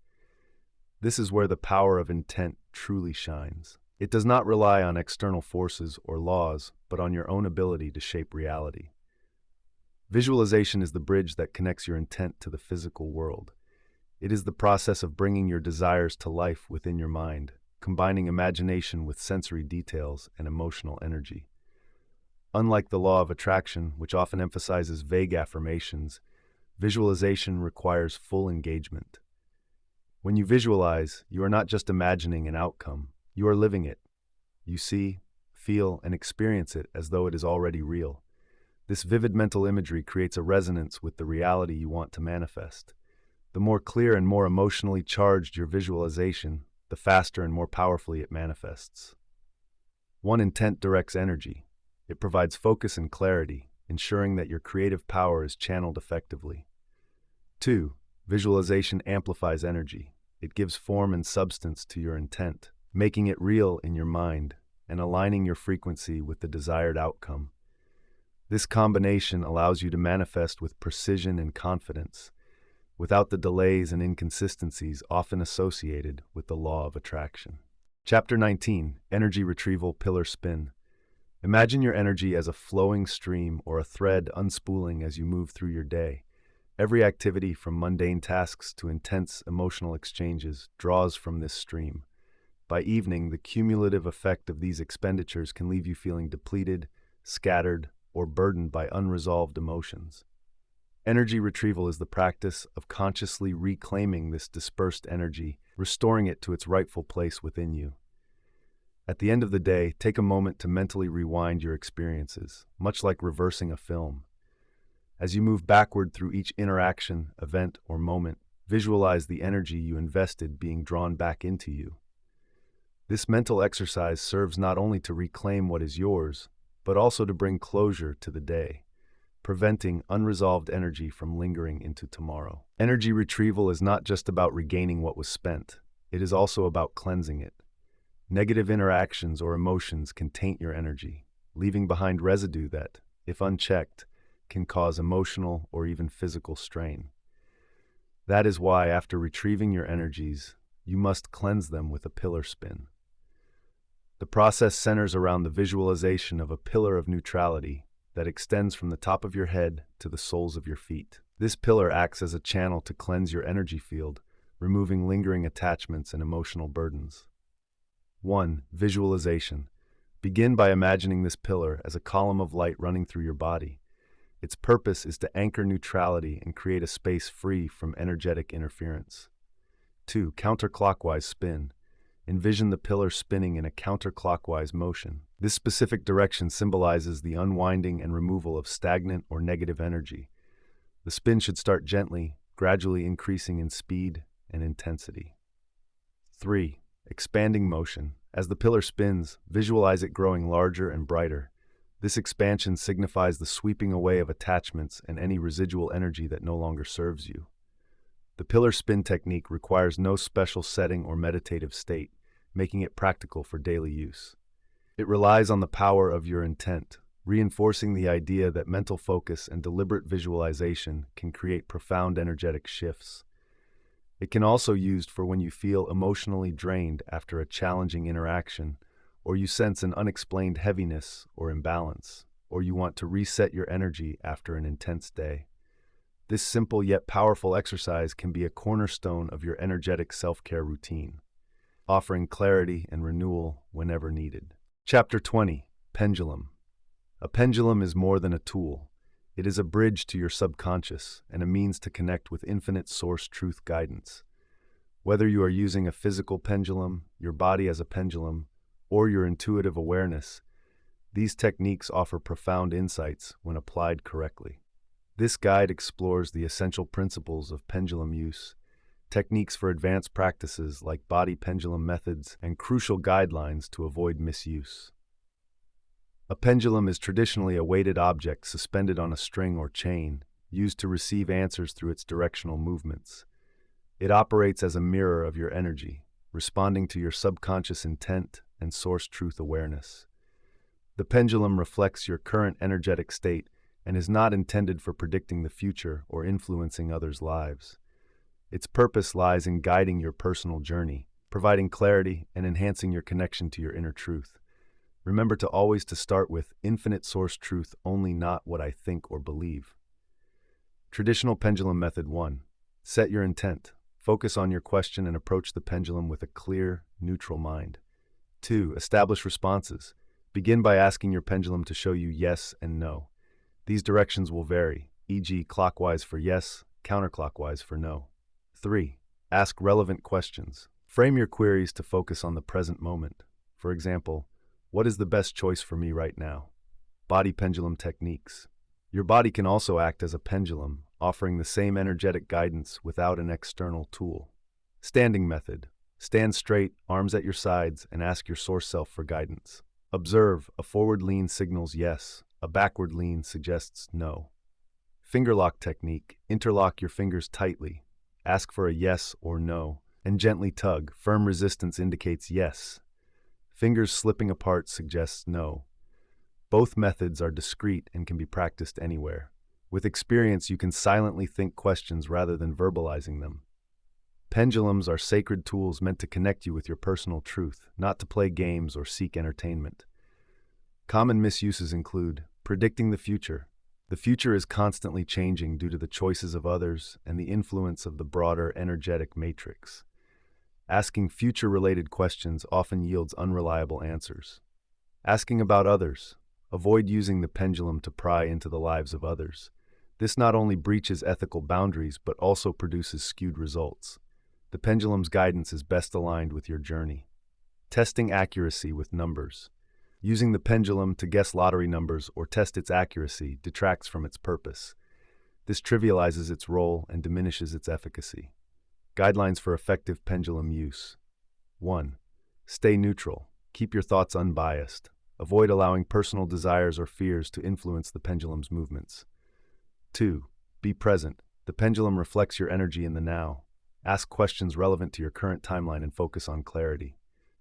This is where the power of intent truly shines. It does not rely on external forces or laws, but on your own ability to shape reality. Visualization is the bridge that connects your intent to the physical world. It is the process of bringing your desires to life within your mind, combining imagination with sensory details and emotional energy. Unlike the law of attraction, which often emphasizes vague affirmations, visualization requires full engagement. When you visualize, you are not just imagining an outcome. You are living it. You see, feel, and experience it as though it is already real. This vivid mental imagery creates a resonance with the reality you want to manifest. The more clear and more emotionally charged your visualization, the faster and more powerfully it manifests. One intent directs energy. It provides focus and clarity, ensuring that your creative power is channeled effectively. 2. Visualization amplifies energy. It gives form and substance to your intent, making it real in your mind and aligning your frequency with the desired outcome. This combination allows you to manifest with precision and confidence, without the delays and inconsistencies often associated with the law of attraction. Chapter 19. Energy Retrieval Pillar Spin. Imagine your energy as a flowing stream or a thread unspooling as you move through your day. Every activity, from mundane tasks to intense emotional exchanges, draws from this stream. By evening, the cumulative effect of these expenditures can leave you feeling depleted, scattered, or burdened by unresolved emotions. Energy retrieval is the practice of consciously reclaiming this dispersed energy, restoring it to its rightful place within you. At the end of the day, take a moment to mentally rewind your experiences, much like reversing a film. As you move backward through each interaction, event, or moment, visualize the energy you invested being drawn back into you. This mental exercise serves not only to reclaim what is yours, but also to bring closure to the day, preventing unresolved energy from lingering into tomorrow. Energy retrieval is not just about regaining what was spent, it is also about cleansing it. Negative interactions or emotions can taint your energy, leaving behind residue that, if unchecked, can cause emotional or even physical strain. That is why, after retrieving your energies, you must cleanse them with a pillar spin. The process centers around the visualization of a pillar of neutrality that extends from the top of your head to the soles of your feet. This pillar acts as a channel to cleanse your energy field, removing lingering attachments and emotional burdens. 1. Visualization. Begin by imagining this pillar as a column of light running through your body. Its purpose is to anchor neutrality and create a space free from energetic interference. 2. Counterclockwise spin. Envision the pillar spinning in a counterclockwise motion. This specific direction symbolizes the unwinding and removal of stagnant or negative energy. The spin should start gently, gradually increasing in speed and intensity. 3. Expanding motion. As the pillar spins, visualize it growing larger and brighter. This expansion signifies the sweeping away of attachments and any residual energy that no longer serves you. The pillar spin technique requires no special setting or meditative state, making it practical for daily use. It relies on the power of your intent, reinforcing the idea that mental focus and deliberate visualization can create profound energetic shifts. It can also be used for when you feel emotionally drained after a challenging interaction, or you sense an unexplained heaviness or imbalance, or you want to reset your energy after an intense day. This simple yet powerful exercise can be a cornerstone of your energetic self-care routine, offering clarity and renewal whenever needed. Chapter 20. Pendulum. A pendulum is more than a tool. It is a bridge to your subconscious and a means to connect with infinite source truth guidance. Whether you are using a physical pendulum, your body as a pendulum, or your intuitive awareness, these techniques offer profound insights when applied correctly. This guide explores the essential principles of pendulum use, techniques for advanced practices like body pendulum methods, and crucial guidelines to avoid misuse. A pendulum is traditionally a weighted object suspended on a string or chain, used to receive answers through its directional movements. It operates as a mirror of your energy, responding to your subconscious intent and source truth awareness. The pendulum reflects your current energetic state and is not intended for predicting the future or influencing others' lives. Its purpose lies in guiding your personal journey, providing clarity, and enhancing your connection to your inner truth. Remember to always start with infinite source truth only, not what I think or believe. Traditional pendulum method 1. Set your intent. Focus on your question and approach the pendulum with a clear, neutral mind. 2. Establish responses. Begin by asking your pendulum to show you yes and no. These directions will vary, e.g. clockwise for yes, counterclockwise for no. 3. Ask relevant questions. Frame your queries to focus on the present moment. For example, what is the best choice for me right now? Body pendulum techniques. Your body can also act as a pendulum, offering the same energetic guidance without an external tool. Standing method. Stand straight, arms at your sides, and ask your source self for guidance. Observe. A forward lean signals yes. A backward lean suggests no. Finger lock technique. Interlock your fingers tightly. Ask for a yes or no, and gently tug. Firm resistance indicates yes. Fingers slipping apart suggests no. Both methods are discreet and can be practiced anywhere. With experience, you can silently think questions rather than verbalizing them. Pendulums are sacred tools meant to connect you with your personal truth, not to play games or seek entertainment. Common misuses include predicting the future. The future is constantly changing due to the choices of others and the influence of the broader energetic matrix. Asking future-related questions often yields unreliable answers. Asking about others. Avoid using the pendulum to pry into the lives of others. This not only breaches ethical boundaries but also produces skewed results. The pendulum's guidance is best aligned with your journey. Testing accuracy with numbers. Using the pendulum to guess lottery numbers or test its accuracy detracts from its purpose. This trivializes its role and diminishes its efficacy. Guidelines for effective pendulum use. 1. Stay neutral. Keep your thoughts unbiased. Avoid allowing personal desires or fears to influence the pendulum's movements. 2. Be present. The pendulum reflects your energy in the now. Ask questions relevant to your current timeline and focus on clarity.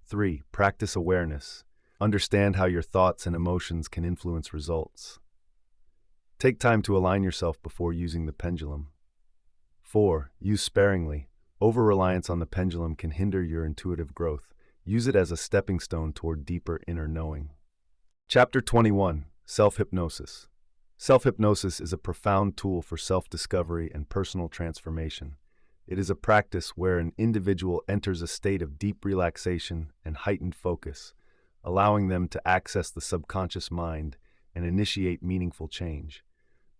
3. Practice awareness. Understand how your thoughts and emotions can influence results. Take time to align yourself before using the pendulum. 4. Use sparingly. Over-reliance on the pendulum can hinder your intuitive growth. Use it as a stepping stone toward deeper inner knowing. Chapter 21. Self-hypnosis. Self-hypnosis is a profound tool for self-discovery and personal transformation. It is a practice where an individual enters a state of deep relaxation and heightened focus, allowing them to access the subconscious mind and initiate meaningful change.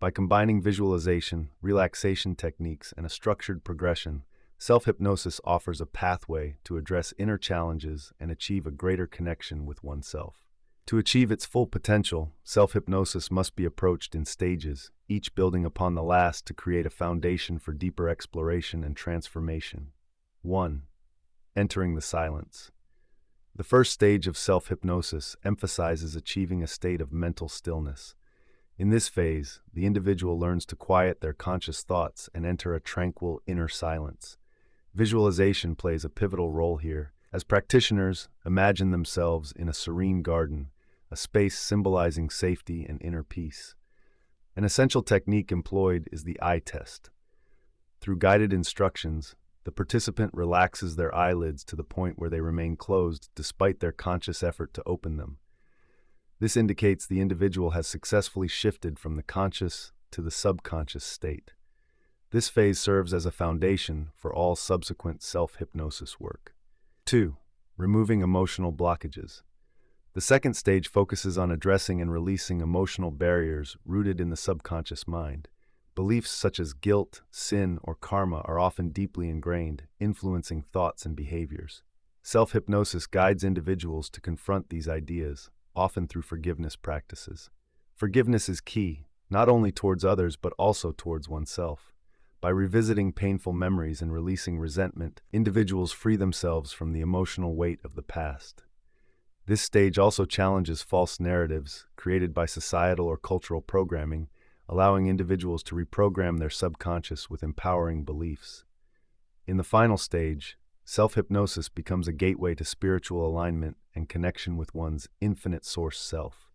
By combining visualization, relaxation techniques, and a structured progression, self-hypnosis offers a pathway to address inner challenges and achieve a greater connection with oneself. To achieve its full potential, self-hypnosis must be approached in stages, each building upon the last to create a foundation for deeper exploration and transformation. 1. Entering the silence. The first stage of self-hypnosis emphasizes achieving a state of mental stillness. In this phase, the individual learns to quiet their conscious thoughts and enter a tranquil inner silence. Visualization plays a pivotal role here. As practitioners, imagine themselves in a serene garden, a space symbolizing safety and inner peace. An essential technique employed is the eye test. Through guided instructions, the participant relaxes their eyelids to the point where they remain closed despite their conscious effort to open them. This indicates the individual has successfully shifted from the conscious to the subconscious state. This phase serves as a foundation for all subsequent self-hypnosis work. 2. Removing emotional blockages. The second stage focuses on addressing and releasing emotional barriers rooted in the subconscious mind. Beliefs such as guilt, sin, or karma are often deeply ingrained, influencing thoughts and behaviors. Self-hypnosis guides individuals to confront these ideas, often through forgiveness practices. Forgiveness is key, not only towards others but also towards oneself. By revisiting painful memories and releasing resentment, individuals free themselves from the emotional weight of the past. This stage also challenges false narratives created by societal or cultural programming, allowing individuals to reprogram their subconscious with empowering beliefs. In the final stage, self-hypnosis becomes a gateway to spiritual alignment and connection with one's infinite source self.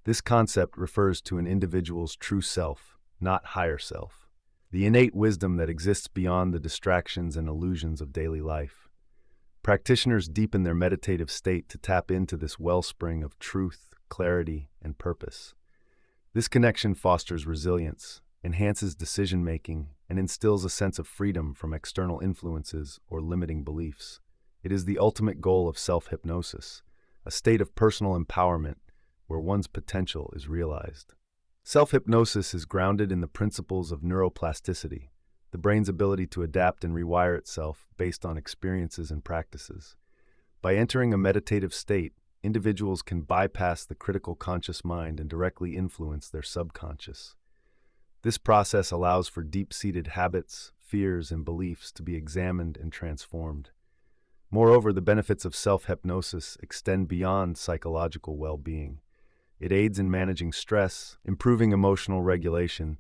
This concept refers to an individual's true self, not higher self, the innate wisdom that exists beyond the distractions and illusions of daily life. Practitioners deepen their meditative state to tap into this wellspring of truth, clarity, and purpose. This connection fosters resilience, enhances decision-making, and instills a sense of freedom from external influences or limiting beliefs. It is the ultimate goal of self-hypnosis, a state of personal empowerment where one's potential is realized. Self-hypnosis is grounded in the principles of neuroplasticity, the brain's ability to adapt and rewire itself based on experiences and practices. By entering a meditative state, individuals can bypass the critical conscious mind and directly influence their subconscious. This process allows for deep-seated habits, fears, and beliefs to be examined and transformed. Moreover, the benefits of self-hypnosis extend beyond psychological well-being. It aids in managing stress, improving emotional regulation,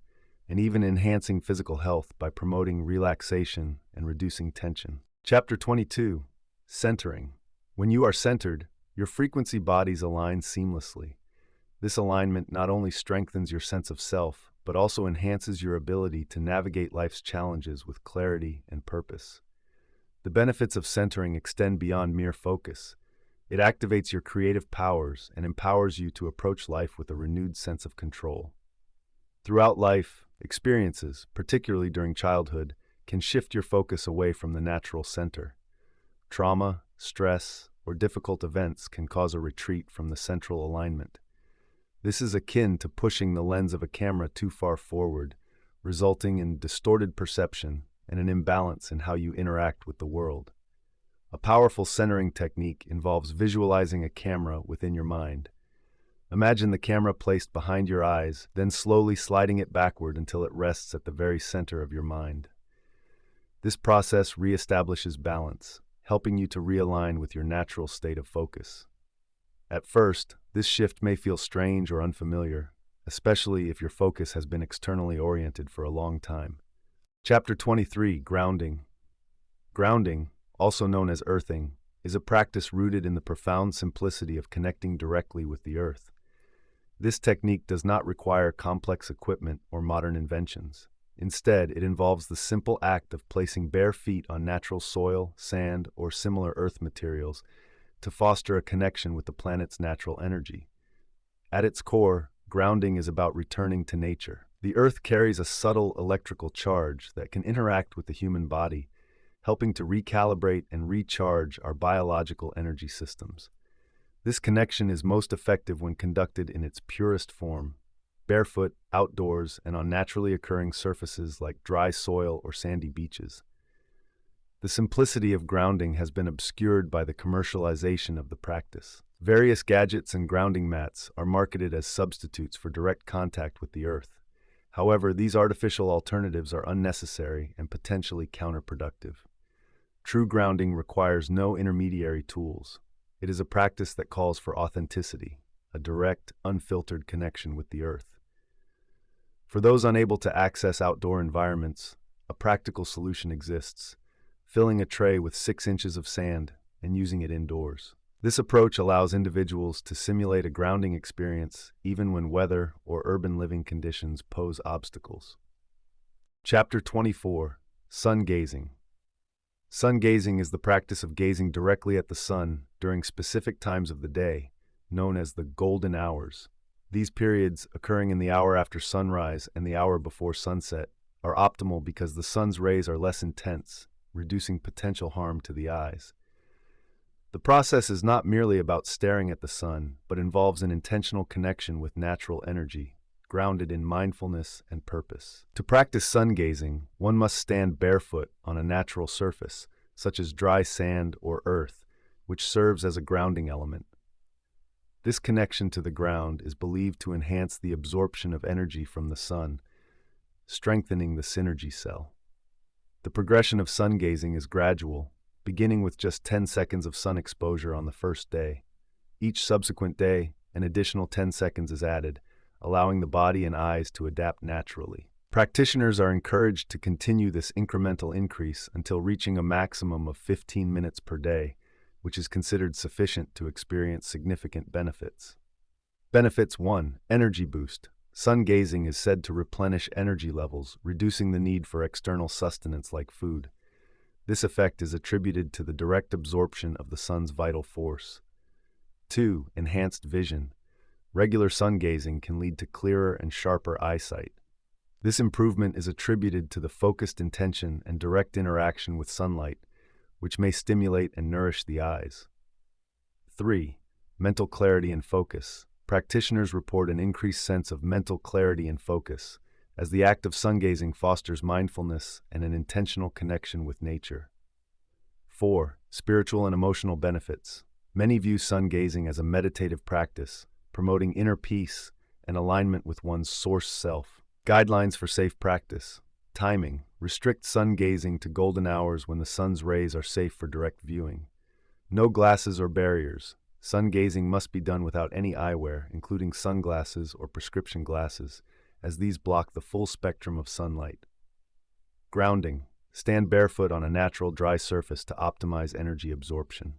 and even enhancing physical health by promoting relaxation and reducing tension. Chapter 22. Centering. When you are centered, your frequency bodies align seamlessly. This alignment not only strengthens your sense of self, but also enhances your ability to navigate life's challenges with clarity and purpose. The benefits of centering extend beyond mere focus. It activates your creative powers and empowers you to approach life with a renewed sense of control. Throughout life, experiences, particularly during childhood, can shift your focus away from the natural center. Trauma, stress, or difficult events can cause a retreat from the central alignment. This is akin to pushing the lens of a camera too far forward, resulting in distorted perception and an imbalance in how you interact with the world. A powerful centering technique involves visualizing a camera within your mind. Imagine the camera placed behind your eyes, then slowly sliding it backward until it rests at the very center of your mind. This process reestablishes balance, helping you to realign with your natural state of focus. At first, this shift may feel strange or unfamiliar, especially if your focus has been externally oriented for a long time. Chapter 23, Grounding. Grounding, also known as earthing, is a practice rooted in the profound simplicity of connecting directly with the earth. This technique does not require complex equipment or modern inventions. Instead, it involves the simple act of placing bare feet on natural soil, sand, or similar earth materials to foster a connection with the planet's natural energy. At its core, grounding is about returning to nature. The earth carries a subtle electrical charge that can interact with the human body, helping to recalibrate and recharge our biological energy systems. This connection is most effective when conducted in its purest form, barefoot, outdoors, and on naturally occurring surfaces like dry soil or sandy beaches. The simplicity of grounding has been obscured by the commercialization of the practice. Various gadgets and grounding mats are marketed as substitutes for direct contact with the earth. However, these artificial alternatives are unnecessary and potentially counterproductive. True grounding requires no intermediary tools. It is a practice that calls for authenticity, a direct, unfiltered connection with the earth. For those unable to access outdoor environments, a practical solution exists: filling a tray with 6 inches of sand and using it indoors. This approach allows individuals to simulate a grounding experience even when weather or urban living conditions pose obstacles. Chapter 24, Sun Gazing. Sun gazing is the practice of gazing directly at the sun during specific times of the day, known as the golden hours. These periods, occurring in the hour after sunrise and the hour before sunset, are optimal because the sun's rays are less intense, reducing potential harm to the eyes. The process is not merely about staring at the sun, but involves an intentional connection with natural energy, grounded in mindfulness and purpose. To practice sun gazing, one must stand barefoot on a natural surface, such as dry sand or earth, which serves as a grounding element. This connection to the ground is believed to enhance the absorption of energy from the sun, strengthening the synergy cell. The progression of sun gazing is gradual, beginning with just 10 seconds of sun exposure on the first day. Each subsequent day, an additional 10 seconds is added, allowing the body and eyes to adapt naturally. Practitioners are encouraged to continue this incremental increase until reaching a maximum of 15 minutes per day, which is considered sufficient to experience significant benefits. Benefits 1. Energy boost. Sun gazing is said to replenish energy levels, reducing the need for external sustenance like food. This effect is attributed to the direct absorption of the sun's vital force. 2. Enhanced vision. Regular sun gazing can lead to clearer and sharper eyesight. This improvement is attributed to the focused intention and direct interaction with sunlight, which may stimulate and nourish the eyes. 3. Mental clarity and focus. Practitioners report an increased sense of mental clarity and focus, as the act of sun gazing fosters mindfulness and an intentional connection with nature. 4. Spiritual and emotional benefits. Many view sun gazing as a meditative practice, promoting inner peace and alignment with one's source self. Guidelines for safe practice. Timing. Restrict sun gazing to golden hours when the sun's rays are safe for direct viewing. No glasses or barriers. Sun gazing must be done without any eyewear, including sunglasses or prescription glasses, as these block the full spectrum of sunlight. Grounding. Stand barefoot on a natural dry surface to optimize energy absorption.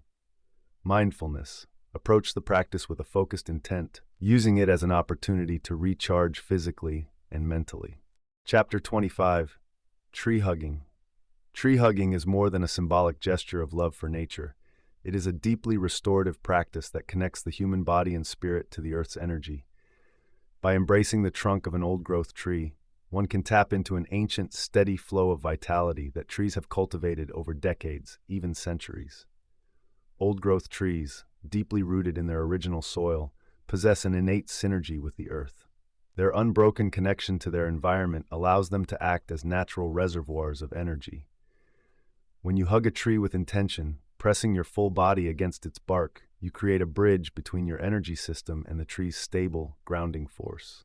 Mindfulness. Approach the practice with a focused intent, using it as an opportunity to recharge physically and mentally. Chapter 25. Tree hugging. Tree hugging is more than a symbolic gesture of love for nature. It is a deeply restorative practice that connects the human body and spirit to the earth's energy. By embracing the trunk of an old-growth tree, one can tap into an ancient, steady flow of vitality that trees have cultivated over decades, even centuries. Old-growth trees, deeply rooted in their original soil, possess an innate synergy with the earth. Their unbroken connection to their environment allows them to act as natural reservoirs of energy. When you hug a tree with intention, pressing your full body against its bark, you create a bridge between your energy system and the tree's stable, grounding force.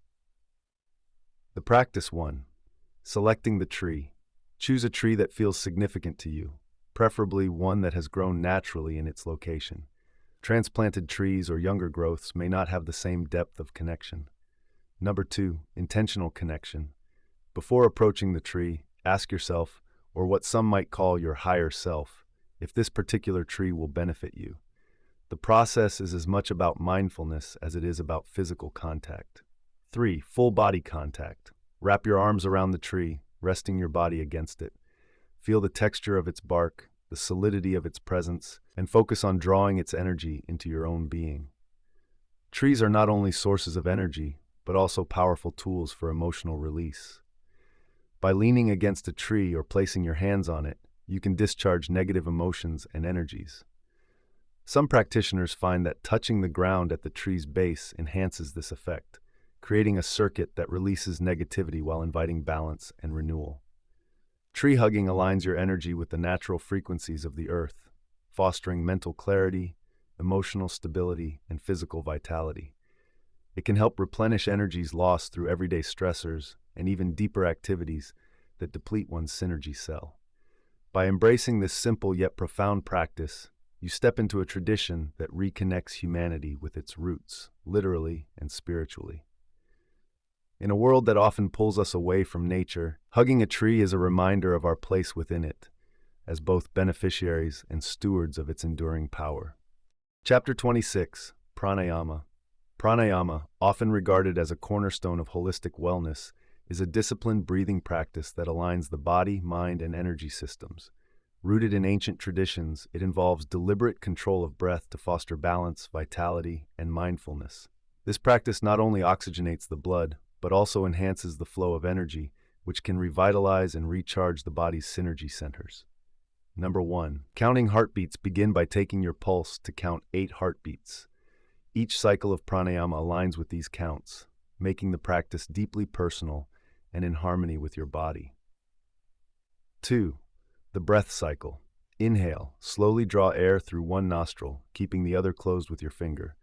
The practice 1. Selecting the tree. Choose a tree that feels significant to you, preferably one that has grown naturally in its location. Transplanted trees or younger growths may not have the same depth of connection. Number 2. Intentional connection. Before approaching the tree, ask yourself, or what some might call your higher self, if this particular tree will benefit you. The process is as much about mindfulness as it is about physical contact. 3. Full body contact. Wrap your arms around the tree, resting your body against it. Feel the texture of its bark, the solidity of its presence, and focus on drawing its energy into your own being. Trees are not only sources of energy, but also powerful tools for emotional release. By leaning against a tree or placing your hands on it, you can discharge negative emotions and energies. Some practitioners find that touching the ground at the tree's base enhances this effect, creating a circuit that releases negativity while inviting balance and renewal. Tree hugging aligns your energy with the natural frequencies of the earth, fostering mental clarity, emotional stability, and physical vitality. It can help replenish energies lost through everyday stressors and even deeper activities that deplete one's synergy cell. By embracing this simple yet profound practice, you step into a tradition that reconnects humanity with its roots, literally and spiritually. In a world that often pulls us away from nature, hugging a tree is a reminder of our place within it, as both beneficiaries and stewards of its enduring power. Chapter 26. Pranayama. Pranayama, often regarded as a cornerstone of holistic wellness, is a disciplined breathing practice that aligns the body, mind, and energy systems. Rooted in ancient traditions, it involves deliberate control of breath to foster balance, vitality, and mindfulness. This practice not only oxygenates the blood, but also enhances the flow of energy, which can revitalize and recharge the body's synergy centers. Number 1. Counting heartbeats. Begin by taking your pulse to count 8 heartbeats. Each cycle of pranayama aligns with these counts, making the practice deeply personal and in harmony with your body. 2. The breath cycle. Inhale. Slowly draw air through one nostril, keeping the other closed with your finger.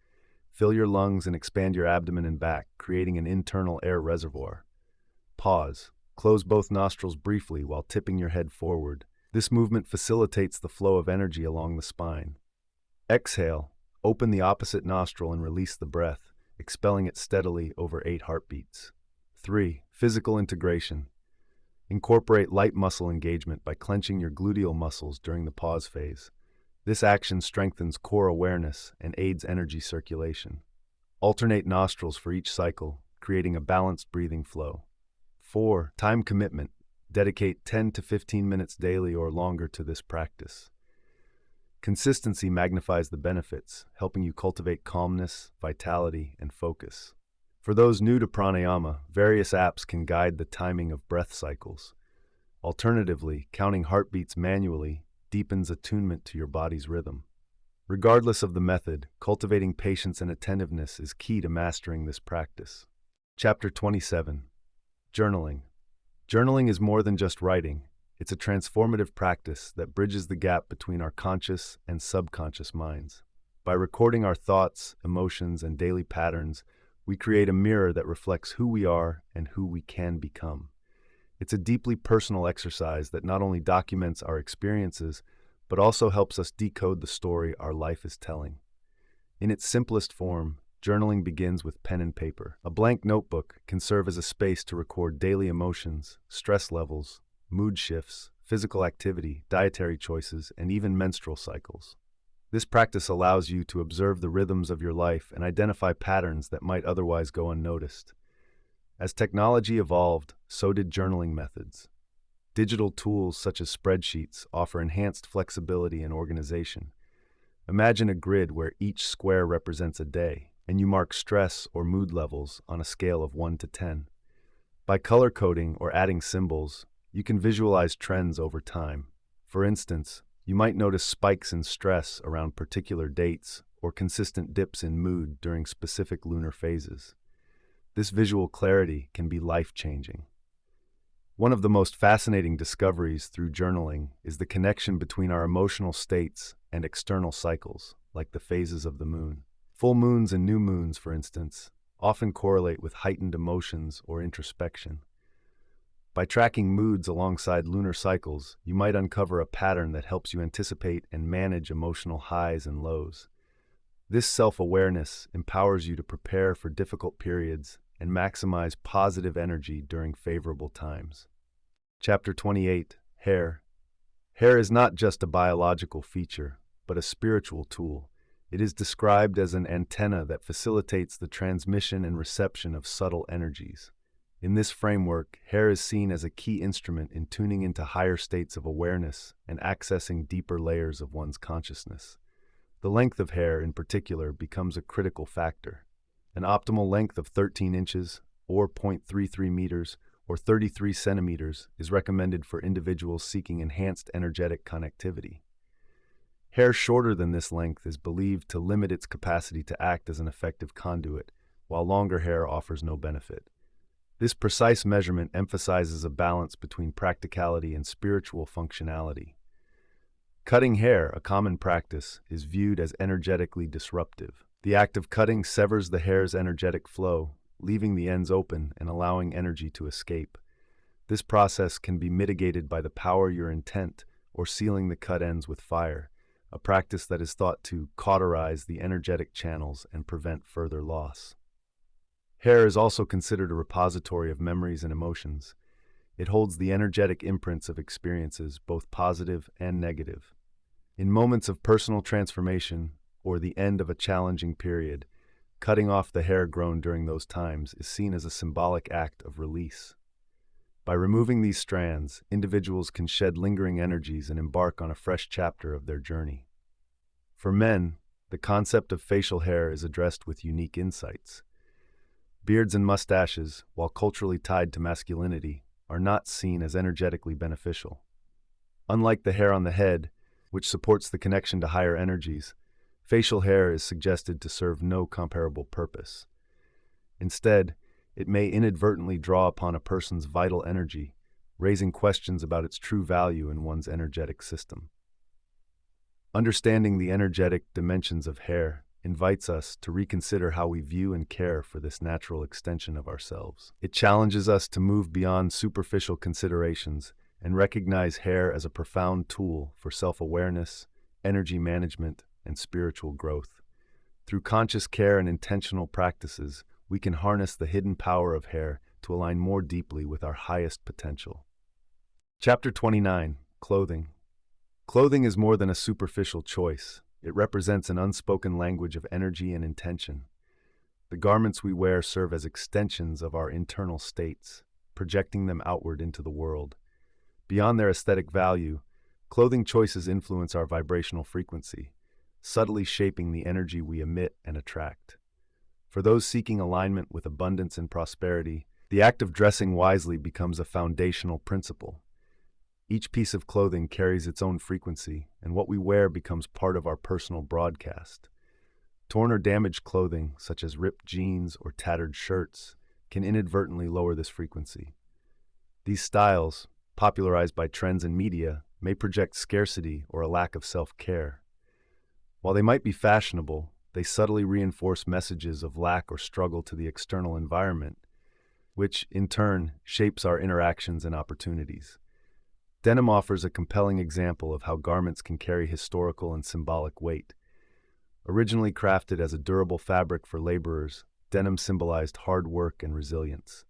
Fill your lungs and expand your abdomen and back, creating an internal air reservoir. Pause. Close both nostrils briefly while tipping your head forward. This movement facilitates the flow of energy along the spine. Exhale. Open the opposite nostril and release the breath, expelling it steadily over 8 heartbeats. 3. Physical integration. Incorporate light muscle engagement by clenching your gluteal muscles during the pause phase. This action strengthens core awareness and aids energy circulation. Alternate nostrils for each cycle, creating a balanced breathing flow. 4. Time commitment. Dedicate 10 to 15 minutes daily or longer to this practice. Consistency magnifies the benefits, helping you cultivate calmness, vitality, and focus. For those new to pranayama, various apps can guide the timing of breath cycles. Alternatively, counting heartbeats manually deepens attunement to your body's rhythm. Regardless of the method, cultivating patience and attentiveness is key to mastering this practice. Chapter 27. Journaling. Journaling is more than just writing. It's a transformative practice that bridges the gap between our conscious and subconscious minds. By recording our thoughts, emotions, and daily patterns, we create a mirror that reflects who we are and who we can become. It's a deeply personal exercise that not only documents our experiences, but also helps us decode the story our life is telling. In its simplest form, journaling begins with pen and paper. A blank notebook can serve as a space to record daily emotions, stress levels, mood shifts, physical activity, dietary choices, and even menstrual cycles. This practice allows you to observe the rhythms of your life and identify patterns that might otherwise go unnoticed. As technology evolved, so did journaling methods. Digital tools such as spreadsheets offer enhanced flexibility and organization. Imagine a grid where each square represents a day, and you mark stress or mood levels on a scale of 1 to 10. By color coding or adding symbols, you can visualize trends over time. For instance, you might notice spikes in stress around particular dates or consistent dips in mood during specific lunar phases. This visual clarity can be life-changing. One of the most fascinating discoveries through journaling is the connection between our emotional states and external cycles. like the phases of the moon. Full moons and new moons, for instance, often correlate with heightened emotions or introspection. By tracking moods alongside lunar cycles, you might uncover a pattern that helps you anticipate and manage emotional highs and lows. This self-awareness empowers you to prepare for difficult periods and maximize positive energy during favorable times. Chapter 28, Hair. Hair is not just a biological feature, but a spiritual tool. It is described as an antenna that facilitates the transmission and reception of subtle energies. In this framework, hair is seen as a key instrument in tuning into higher states of awareness and accessing deeper layers of one's consciousness. The length of hair, in particular, becomes a critical factor. An optimal length of 13 inches, or 0.33 meters, or 33 centimeters, is recommended for individuals seeking enhanced energetic connectivity. Hair shorter than this length is believed to limit its capacity to act as an effective conduit, while longer hair offers no benefit. This precise measurement emphasizes a balance between practicality and spiritual functionality. Cutting hair, a common practice, is viewed as energetically disruptive. The act of cutting severs the hair's energetic flow, leaving the ends open and allowing energy to escape. This process can be mitigated by the power your intent or sealing the cut ends with fire, a practice that is thought to cauterize the energetic channels and prevent further loss. Hair is also considered a repository of memories and emotions. It holds the energetic imprints of experiences, both positive and negative. In moments of personal transformation or the end of a challenging period, cutting off the hair grown during those times is seen as a symbolic act of release. By removing these strands, individuals can shed lingering energies and embark on a fresh chapter of their journey. For men, the concept of facial hair is addressed with unique insights. Beards and mustaches, while culturally tied to masculinity, are not seen as energetically beneficial. Unlike the hair on the head, which supports the connection to higher energies, facial hair is suggested to serve no comparable purpose. Instead, it may inadvertently draw upon a person's vital energy, raising questions about its true value in one's energetic system. Understanding the energetic dimensions of hair invites us to reconsider how we view and care for this natural extension of ourselves. It challenges us to move beyond superficial considerations and recognize hair as a profound tool for self-awareness, energy management, and spiritual growth. Through conscious care and intentional practices, we can harness the hidden power of hair to align more deeply with our highest potential. Chapter 29, Clothing. Clothing is more than a superficial choice. It represents an unspoken language of energy and intention. The garments we wear serve as extensions of our internal states, projecting them outward into the world. Beyond their aesthetic value, clothing choices influence our vibrational frequency, subtly shaping the energy we emit and attract. For those seeking alignment with abundance and prosperity, the act of dressing wisely becomes a foundational principle. Each piece of clothing carries its own frequency, and what we wear becomes part of our personal broadcast. Torn or damaged clothing, such as ripped jeans or tattered shirts, can inadvertently lower this frequency. These styles, popularized by trends and media, may project scarcity or a lack of self-care. While they might be fashionable, they subtly reinforce messages of lack or struggle to the external environment, which, in turn, shapes our interactions and opportunities. Denim offers a compelling example of how garments can carry historical and symbolic weight. Originally crafted as a durable fabric for laborers, denim symbolized hard work and resilience.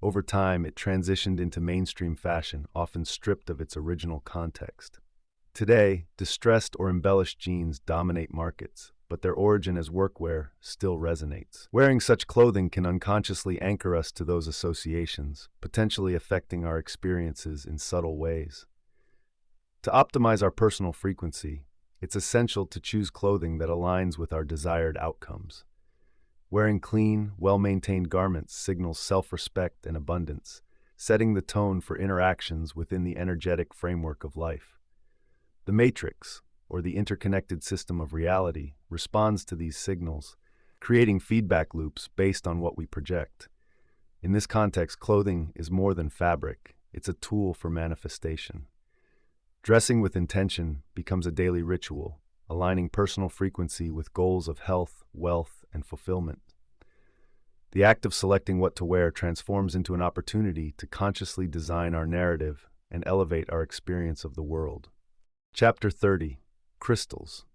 Over time, it transitioned into mainstream fashion, often stripped of its original context. Today, distressed or embellished jeans dominate markets, but their origin as workwear still resonates. Wearing such clothing can unconsciously anchor us to those associations, potentially affecting our experiences in subtle ways. To optimize our personal frequency, it's essential to choose clothing that aligns with our desired outcomes. Wearing clean, well-maintained garments signals self-respect and abundance, setting the tone for interactions within the energetic framework of life. The matrix, or the interconnected system of reality, responds to these signals, creating feedback loops based on what we project. In this context, clothing is more than fabric, it's a tool for manifestation. Dressing with intention becomes a daily ritual, aligning personal frequency with goals of health, wealth, and fulfillment. The act of selecting what to wear transforms into an opportunity to consciously design our narrative and elevate our experience of the world. Chapter 30. Crystals.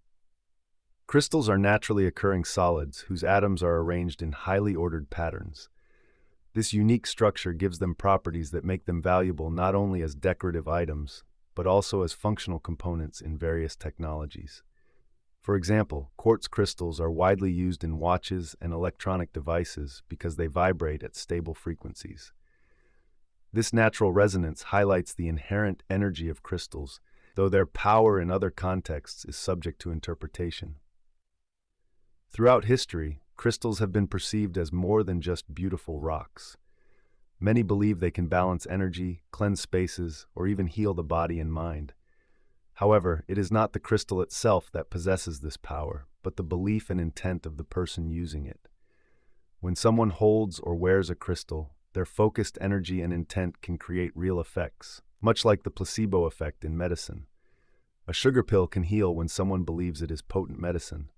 Crystals are naturally occurring solids whose atoms are arranged in highly ordered patterns. This unique structure gives them properties that make them valuable not only as decorative items, but also as functional components in various technologies. For example, quartz crystals are widely used in watches and electronic devices because they vibrate at stable frequencies. This natural resonance highlights the inherent energy of crystals, though their power in other contexts is subject to interpretation. Throughout history, crystals have been perceived as more than just beautiful rocks. Many believe they can balance energy, cleanse spaces, or even heal the body and mind. However, it is not the crystal itself that possesses this power, but the belief and intent of the person using it. When someone holds or wears a crystal, their focused energy and intent can create real effects, much like the placebo effect in medicine. A sugar pill can heal when someone believes it is potent medicine.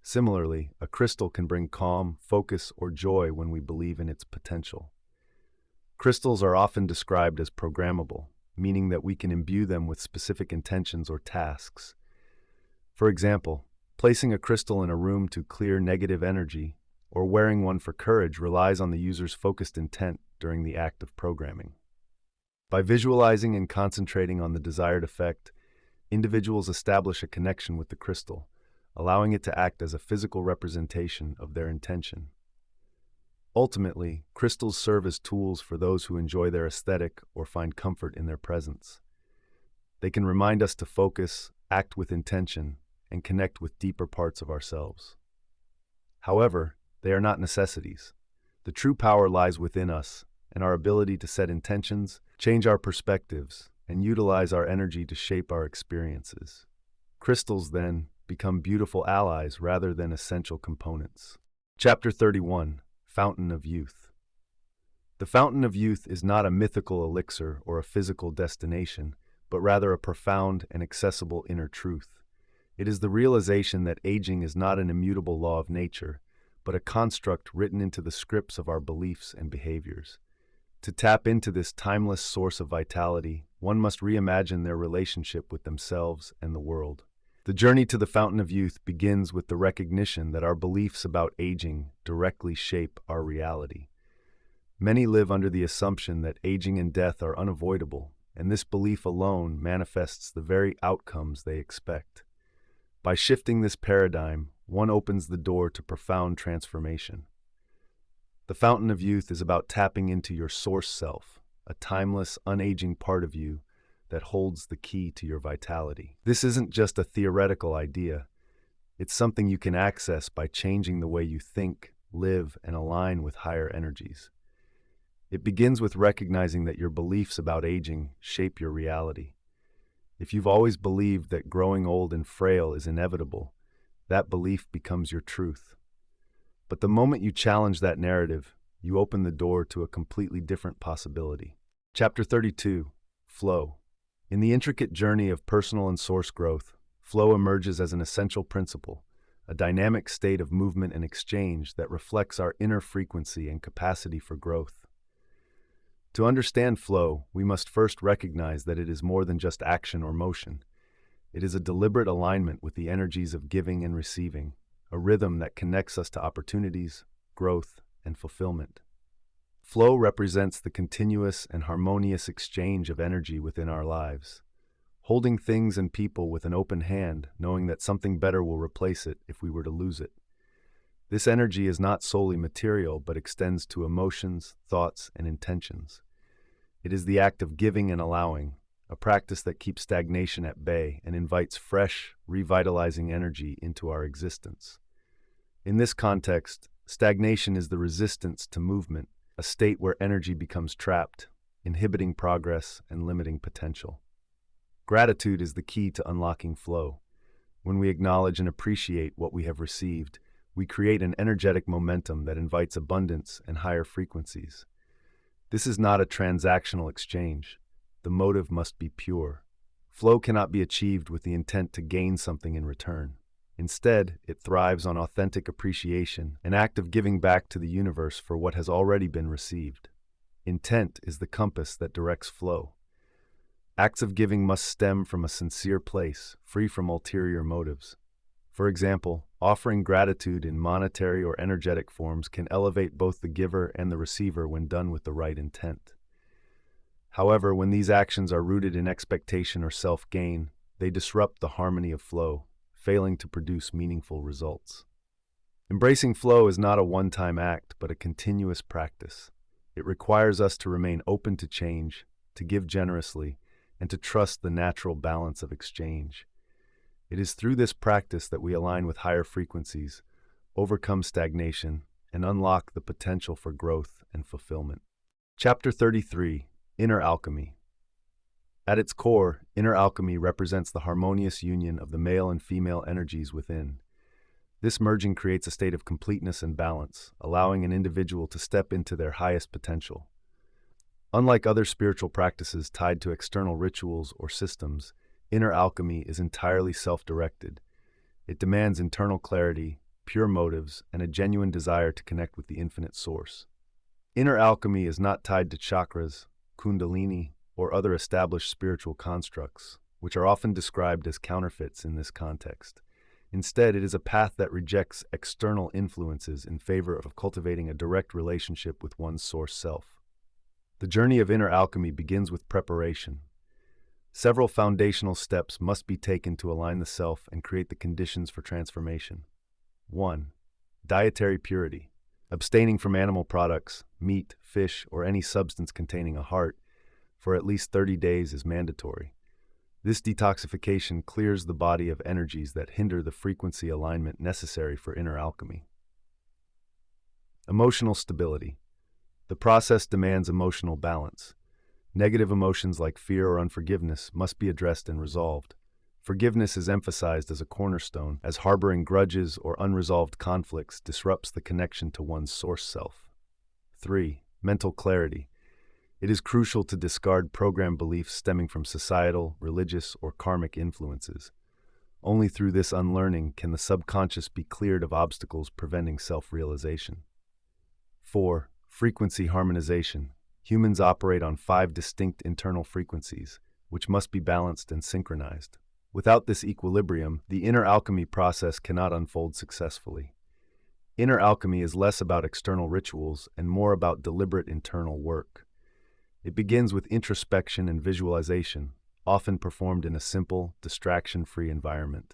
Similarly, a crystal can bring calm, focus, or joy when we believe in its potential. Crystals are often described as programmable, meaning that we can imbue them with specific intentions or tasks. For example, placing a crystal in a room to clear negative energy or wearing one for courage relies on the user's focused intent during the act of programming. By visualizing and concentrating on the desired effect, individuals establish a connection with the crystal, allowing it to act as a physical representation of their intention. Ultimately, crystals serve as tools for those who enjoy their aesthetic or find comfort in their presence. They can remind us to focus, act with intention, and connect with deeper parts of ourselves. However, they are not necessities. The true power lies within us and our ability to set intentions, change our perspectives, and utilize our energy to shape our experiences. Crystals, then, become beautiful allies rather than essential components. Chapter 31. Fountain of Youth. The Fountain of Youth is not a mythical elixir or a physical destination, but rather a profound and accessible inner truth. It is the realization that aging is not an immutable law of nature, but a construct written into the scripts of our beliefs and behaviors. To tap into this timeless source of vitality, one must reimagine their relationship with themselves and the world. The journey to the Fountain of Youth begins with the recognition that our beliefs about aging directly shape our reality. Many live under the assumption that aging and death are unavoidable, and this belief alone manifests the very outcomes they expect. By shifting this paradigm, one opens the door to profound transformation. The Fountain of Youth is about tapping into your source self, a timeless, unaging part of you that holds the key to your vitality. This isn't just a theoretical idea. It's something you can access by changing the way you think, live, and align with higher energies. It begins with recognizing that your beliefs about aging shape your reality. If you've always believed that growing old and frail is inevitable, that belief becomes your truth. But the moment you challenge that narrative, you open the door to a completely different possibility. Chapter 32. Flow. In the intricate journey of personal and source growth, flow emerges as an essential principle, a dynamic state of movement and exchange that reflects our inner frequency and capacity for growth. To understand flow, we must first recognize that it is more than just action or motion. It is a deliberate alignment with the energies of giving and receiving, a rhythm that connects us to opportunities, growth, and fulfillment. Flow represents the continuous and harmonious exchange of energy within our lives, holding things and people with an open hand, knowing that something better will replace it if we were to lose it. This energy is not solely material, but extends to emotions, thoughts, and intentions. It is the act of giving and allowing, a practice that keeps stagnation at bay and invites fresh, revitalizing energy into our existence. In this context, stagnation is the resistance to movement, a state where energy becomes trapped, inhibiting progress and limiting potential. Gratitude is the key to unlocking flow. When we acknowledge and appreciate what we have received, we create an energetic momentum that invites abundance and higher frequencies. This is not a transactional exchange. The motive must be pure. Flow cannot be achieved with the intent to gain something in return. Instead, it thrives on authentic appreciation, an act of giving back to the universe for what has already been received. Intent is the compass that directs flow. Acts of giving must stem from a sincere place, free from ulterior motives. For example, offering gratitude in monetary or energetic forms can elevate both the giver and the receiver when done with the right intent. However, when these actions are rooted in expectation or self-gain, they disrupt the harmony of flow, failing to produce meaningful results. Embracing flow is not a one-time act, but a continuous practice. It requires us to remain open to change, to give generously, and to trust the natural balance of exchange. It is through this practice that we align with higher frequencies, overcome stagnation, and unlock the potential for growth and fulfillment. Chapter 33: Inner Alchemy. At its core, inner alchemy represents the harmonious union of the male and female energies within. This merging creates a state of completeness and balance, allowing an individual to step into their highest potential. Unlike other spiritual practices tied to external rituals or systems, inner alchemy is entirely self-directed. It demands internal clarity, pure motives, and a genuine desire to connect with the infinite source. Inner alchemy is not tied to chakras, kundalini, or other established spiritual constructs, which are often described as counterfeits in this context. Instead, it is a path that rejects external influences in favor of cultivating a direct relationship with one's source self. The journey of inner alchemy begins with preparation. Several foundational steps must be taken to align the self and create the conditions for transformation. 1. Dietary purity. Abstaining from animal products, meat, fish, or any substance containing a heart for at least 30 days is mandatory. This detoxification clears the body of energies that hinder the frequency alignment necessary for inner alchemy. Emotional stability. The process demands emotional balance. Negative emotions like fear or unforgiveness must be addressed and resolved. Forgiveness is emphasized as a cornerstone, as harboring grudges or unresolved conflicts disrupts the connection to one's source self. 3. Mental clarity. It is crucial to discard programmed beliefs stemming from societal, religious, or karmic influences. Only through this unlearning can the subconscious be cleared of obstacles preventing self-realization. 4. Frequency harmonization. Humans operate on 5 distinct internal frequencies, which must be balanced and synchronized. Without this equilibrium, the inner alchemy process cannot unfold successfully. Inner alchemy is less about external rituals and more about deliberate internal work. It begins with introspection and visualization, often performed in a simple, distraction-free environment.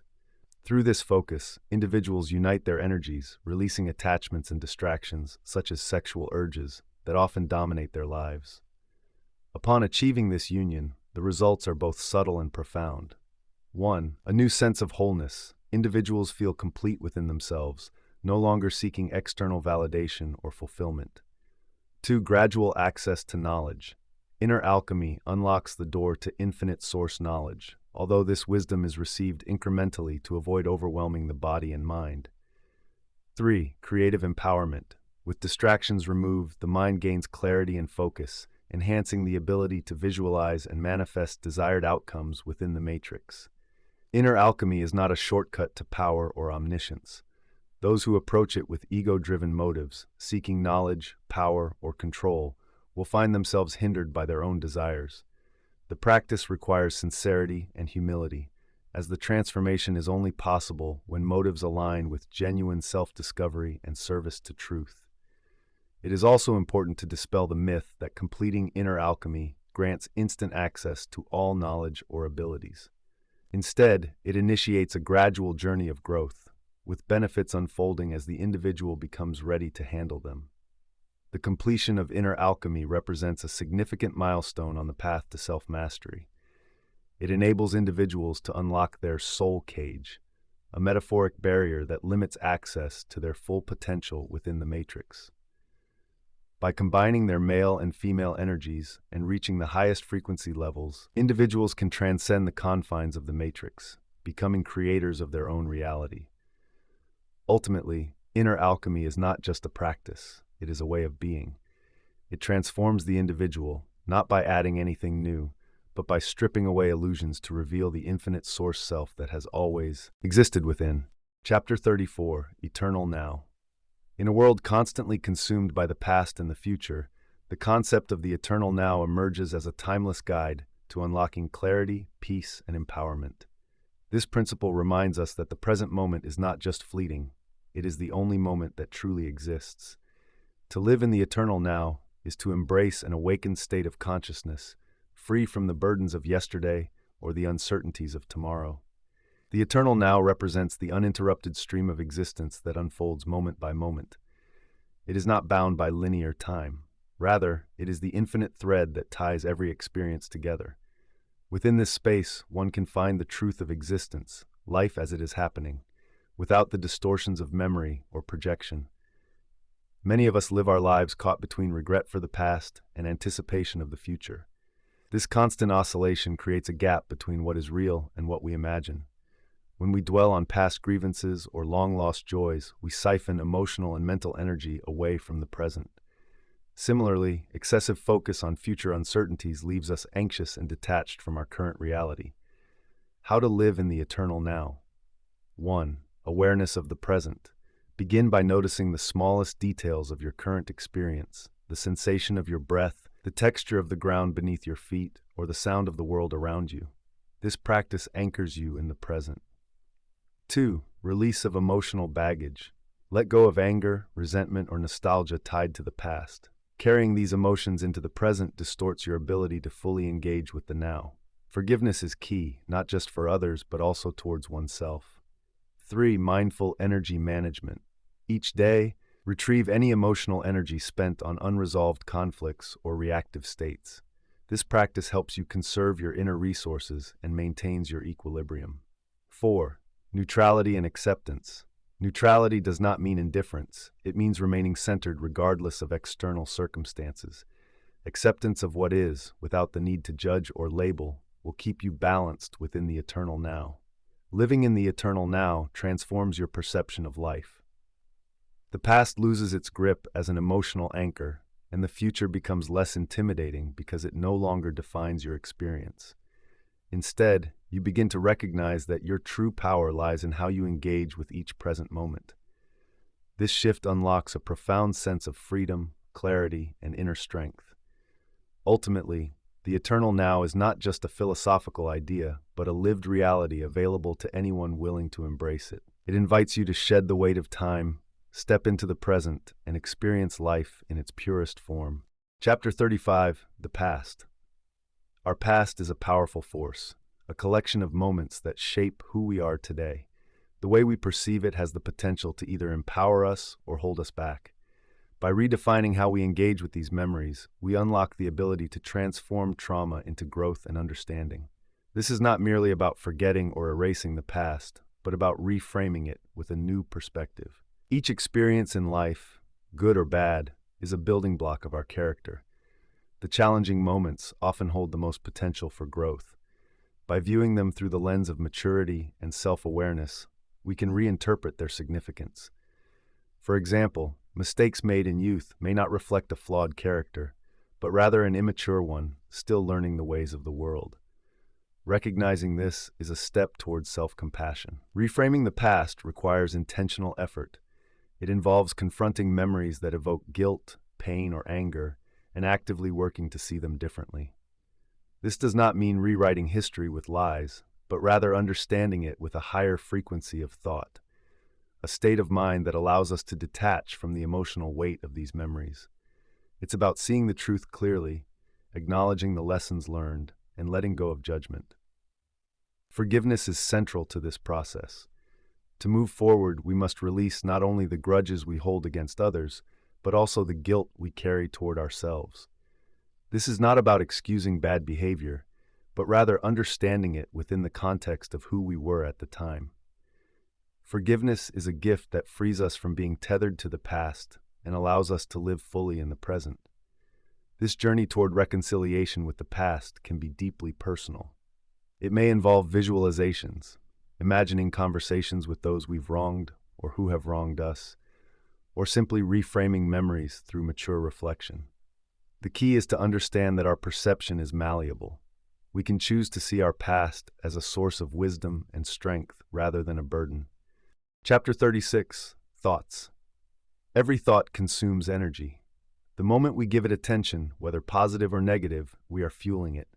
Through this focus, individuals unite their energies, releasing attachments and distractions, such as sexual urges, that often dominate their lives. Upon achieving this union, the results are both subtle and profound. 1. A new sense of wholeness. Individuals feel complete within themselves, no longer seeking external validation or fulfillment. 2. Gradual access to knowledge. Inner alchemy unlocks the door to infinite source knowledge, although this wisdom is received incrementally to avoid overwhelming the body and mind. 3. Creative empowerment. With distractions removed, the mind gains clarity and focus, enhancing the ability to visualize and manifest desired outcomes within the matrix. Inner alchemy is not a shortcut to power or omniscience. Those who approach it with ego-driven motives, seeking knowledge, power, or control, will find themselves hindered by their own desires. The practice requires sincerity and humility, as the transformation is only possible when motives align with genuine self-discovery and service to truth. It is also important to dispel the myth that completing inner alchemy grants instant access to all knowledge or abilities. Instead, it initiates a gradual journey of growth, with benefits unfolding as the individual becomes ready to handle them. The completion of inner alchemy represents a significant milestone on the path to self-mastery. It enables individuals to unlock their soul cage, a metaphoric barrier that limits access to their full potential within the matrix. By combining their male and female energies and reaching the highest frequency levels, individuals can transcend the confines of the matrix, becoming creators of their own reality. Ultimately, inner alchemy is not just a practice. It is a way of being. It transforms the individual, not by adding anything new, but by stripping away illusions to reveal the infinite source self that has always existed within. Chapter 34, Eternal Now. In a world constantly consumed by the past and the future, the concept of the eternal now emerges as a timeless guide to unlocking clarity, peace, and empowerment. This principle reminds us that the present moment is not just fleeting, it is the only moment that truly exists. To live in the eternal now is to embrace an awakened state of consciousness, free from the burdens of yesterday or the uncertainties of tomorrow. The eternal now represents the uninterrupted stream of existence that unfolds moment by moment. It is not bound by linear time. Rather, it is the infinite thread that ties every experience together. Within this space, one can find the truth of existence, life as it is happening, without the distortions of memory or projection. Many of us live our lives caught between regret for the past and anticipation of the future. This constant oscillation creates a gap between what is real and what we imagine. When we dwell on past grievances or long-lost joys, we siphon emotional and mental energy away from the present. Similarly, excessive focus on future uncertainties leaves us anxious and detached from our current reality. How to live in the eternal now. 1. Awareness of the present. Begin by noticing the smallest details of your current experience, the sensation of your breath, the texture of the ground beneath your feet, or the sound of the world around you. This practice anchors you in the present. 2. Release of emotional baggage. Let go of anger, resentment, or nostalgia tied to the past. Carrying these emotions into the present distorts your ability to fully engage with the now. Forgiveness is key, not just for others, but also towards oneself. 3. Mindful energy management. Each day, retrieve any emotional energy spent on unresolved conflicts or reactive states. This practice helps you conserve your inner resources and maintains your equilibrium. 4. Neutrality and acceptance. Neutrality does not mean indifference. It means remaining centered regardless of external circumstances. Acceptance of what is, without the need to judge or label, will keep you balanced within the eternal now. Living in the eternal now transforms your perception of life. The past loses its grip as an emotional anchor, and the future becomes less intimidating because it no longer defines your experience. Instead, you begin to recognize that your true power lies in how you engage with each present moment. This shift unlocks a profound sense of freedom, clarity, and inner strength. Ultimately, the eternal now is not just a philosophical idea, but a lived reality available to anyone willing to embrace it. It invites you to shed the weight of time, step into the present, and experience life in its purest form. Chapter 35, The Past. Our past is a powerful force, a collection of moments that shape who we are today. The way we perceive it has the potential to either empower us or hold us back. By redefining how we engage with these memories, we unlock the ability to transform trauma into growth and understanding. This is not merely about forgetting or erasing the past, but about reframing it with a new perspective. Each experience in life, good or bad, is a building block of our character. The challenging moments often hold the most potential for growth. By viewing them through the lens of maturity and self-awareness, we can reinterpret their significance. For example, mistakes made in youth may not reflect a flawed character, but rather an immature one, still learning the ways of the world. Recognizing this is a step towards self-compassion. Reframing the past requires intentional effort. It involves confronting memories that evoke guilt, pain, or anger, and actively working to see them differently. This does not mean rewriting history with lies, but rather understanding it with a higher frequency of thought, a state of mind that allows us to detach from the emotional weight of these memories. It's about seeing the truth clearly, acknowledging the lessons learned, and letting go of judgment. Forgiveness is central to this process. To move forward, we must release not only the grudges we hold against others, but also the guilt we carry toward ourselves. This is not about excusing bad behavior, but rather understanding it within the context of who we were at the time. Forgiveness is a gift that frees us from being tethered to the past and allows us to live fully in the present. This journey toward reconciliation with the past can be deeply personal. It may involve visualizations, imagining conversations with those we've wronged or who have wronged us, or simply reframing memories through mature reflection. The key is to understand that our perception is malleable. We can choose to see our past as a source of wisdom and strength rather than a burden. Chapter 36. Thoughts. Every thought consumes energy. The moment we give it attention, whether positive or negative, we are fueling it.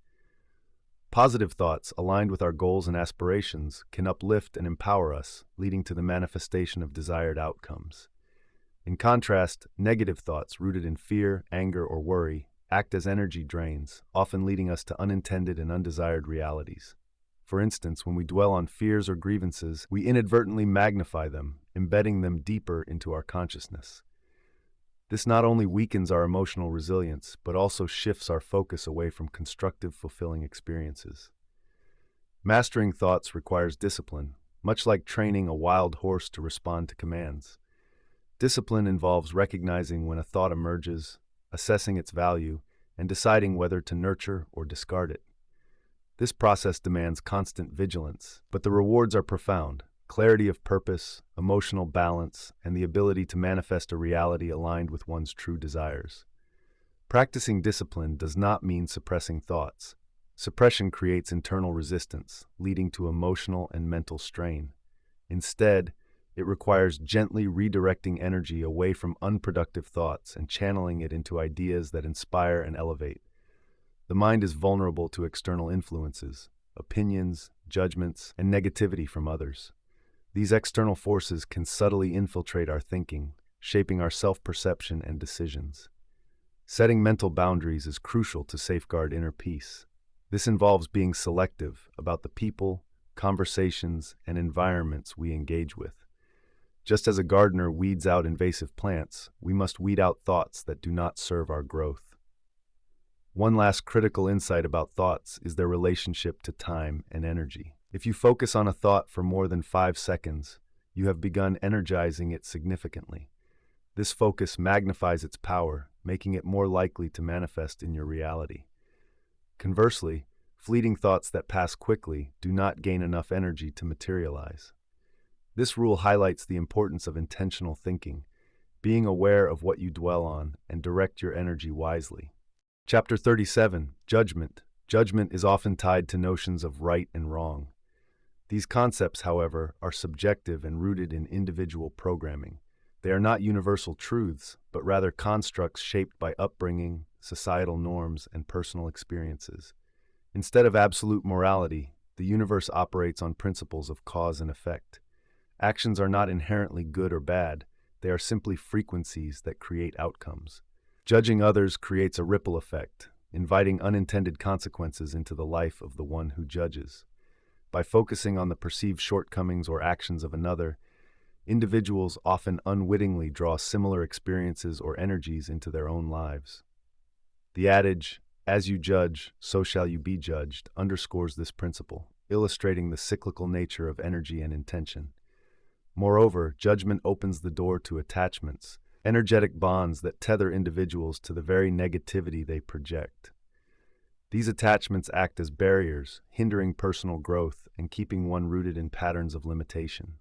Positive thoughts, aligned with our goals and aspirations, can uplift and empower us, leading to the manifestation of desired outcomes. In contrast, negative thoughts rooted in fear, anger, or worry act as energy drains, often leading us to unintended and undesired realities. For instance, when we dwell on fears or grievances, we inadvertently magnify them, embedding them deeper into our consciousness. This not only weakens our emotional resilience, but also shifts our focus away from constructive, fulfilling experiences. Mastering thoughts requires discipline, much like training a wild horse to respond to commands. Discipline involves recognizing when a thought emerges, assessing its value, and deciding whether to nurture or discard it. This process demands constant vigilance, but the rewards are profound: clarity of purpose, emotional balance, and the ability to manifest a reality aligned with one's true desires. Practicing discipline does not mean suppressing thoughts. Suppression creates internal resistance, leading to emotional and mental strain. Instead, it requires gently redirecting energy away from unproductive thoughts and channeling it into ideas that inspire and elevate. The mind is vulnerable to external influences, opinions, judgments, and negativity from others. These external forces can subtly infiltrate our thinking, shaping our self-perception and decisions. Setting mental boundaries is crucial to safeguard inner peace. This involves being selective about the people, conversations, and environments we engage with. Just as a gardener weeds out invasive plants, we must weed out thoughts that do not serve our growth. One last critical insight about thoughts is their relationship to time and energy. If you focus on a thought for more than 5 seconds, you have begun energizing it significantly. This focus magnifies its power, making it more likely to manifest in your reality. Conversely, fleeting thoughts that pass quickly do not gain enough energy to materialize. This rule highlights the importance of intentional thinking, being aware of what you dwell on, and direct your energy wisely. Chapter 37. Judgment. Judgment is often tied to notions of right and wrong. These concepts, however, are subjective and rooted in individual programming. They are not universal truths, but rather constructs shaped by upbringing, societal norms, and personal experiences. Instead of absolute morality, the universe operates on principles of cause and effect. Actions are not inherently good or bad, they are simply frequencies that create outcomes. Judging others creates a ripple effect, inviting unintended consequences into the life of the one who judges. By focusing on the perceived shortcomings or actions of another, individuals often unwittingly draw similar experiences or energies into their own lives. The adage, "As you judge, so shall you be judged," underscores this principle, illustrating the cyclical nature of energy and intention. Moreover, judgment opens the door to attachments, energetic bonds that tether individuals to the very negativity they project. These attachments act as barriers, hindering personal growth and keeping one rooted in patterns of limitation.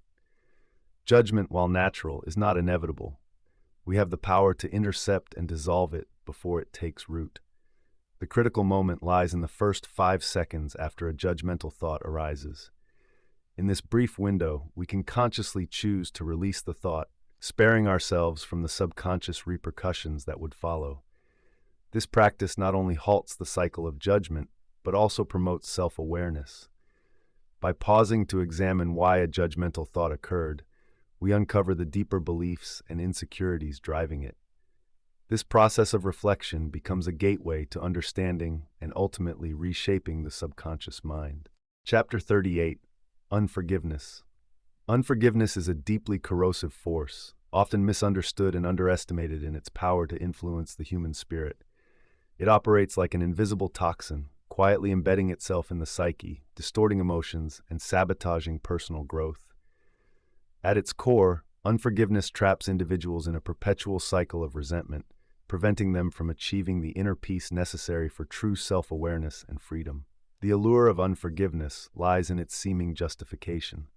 Judgment, while natural, is not inevitable. We have the power to intercept and dissolve it before it takes root. The critical moment lies in the first 5 seconds after a judgmental thought arises. In this brief window, we can consciously choose to release the thought, sparing ourselves from the subconscious repercussions that would follow. This practice not only halts the cycle of judgment, but also promotes self-awareness. By pausing to examine why a judgmental thought occurred, we uncover the deeper beliefs and insecurities driving it. This process of reflection becomes a gateway to understanding and ultimately reshaping the subconscious mind. Chapter 38. Unforgiveness. Unforgiveness is a deeply corrosive force, often misunderstood and underestimated in its power to influence the human spirit. It operates like an invisible toxin, quietly embedding itself in the psyche, distorting emotions, and sabotaging personal growth. At its core, unforgiveness traps individuals in a perpetual cycle of resentment, preventing them from achieving the inner peace necessary for true self-awareness and freedom. The allure of unforgiveness lies in its seeming justification.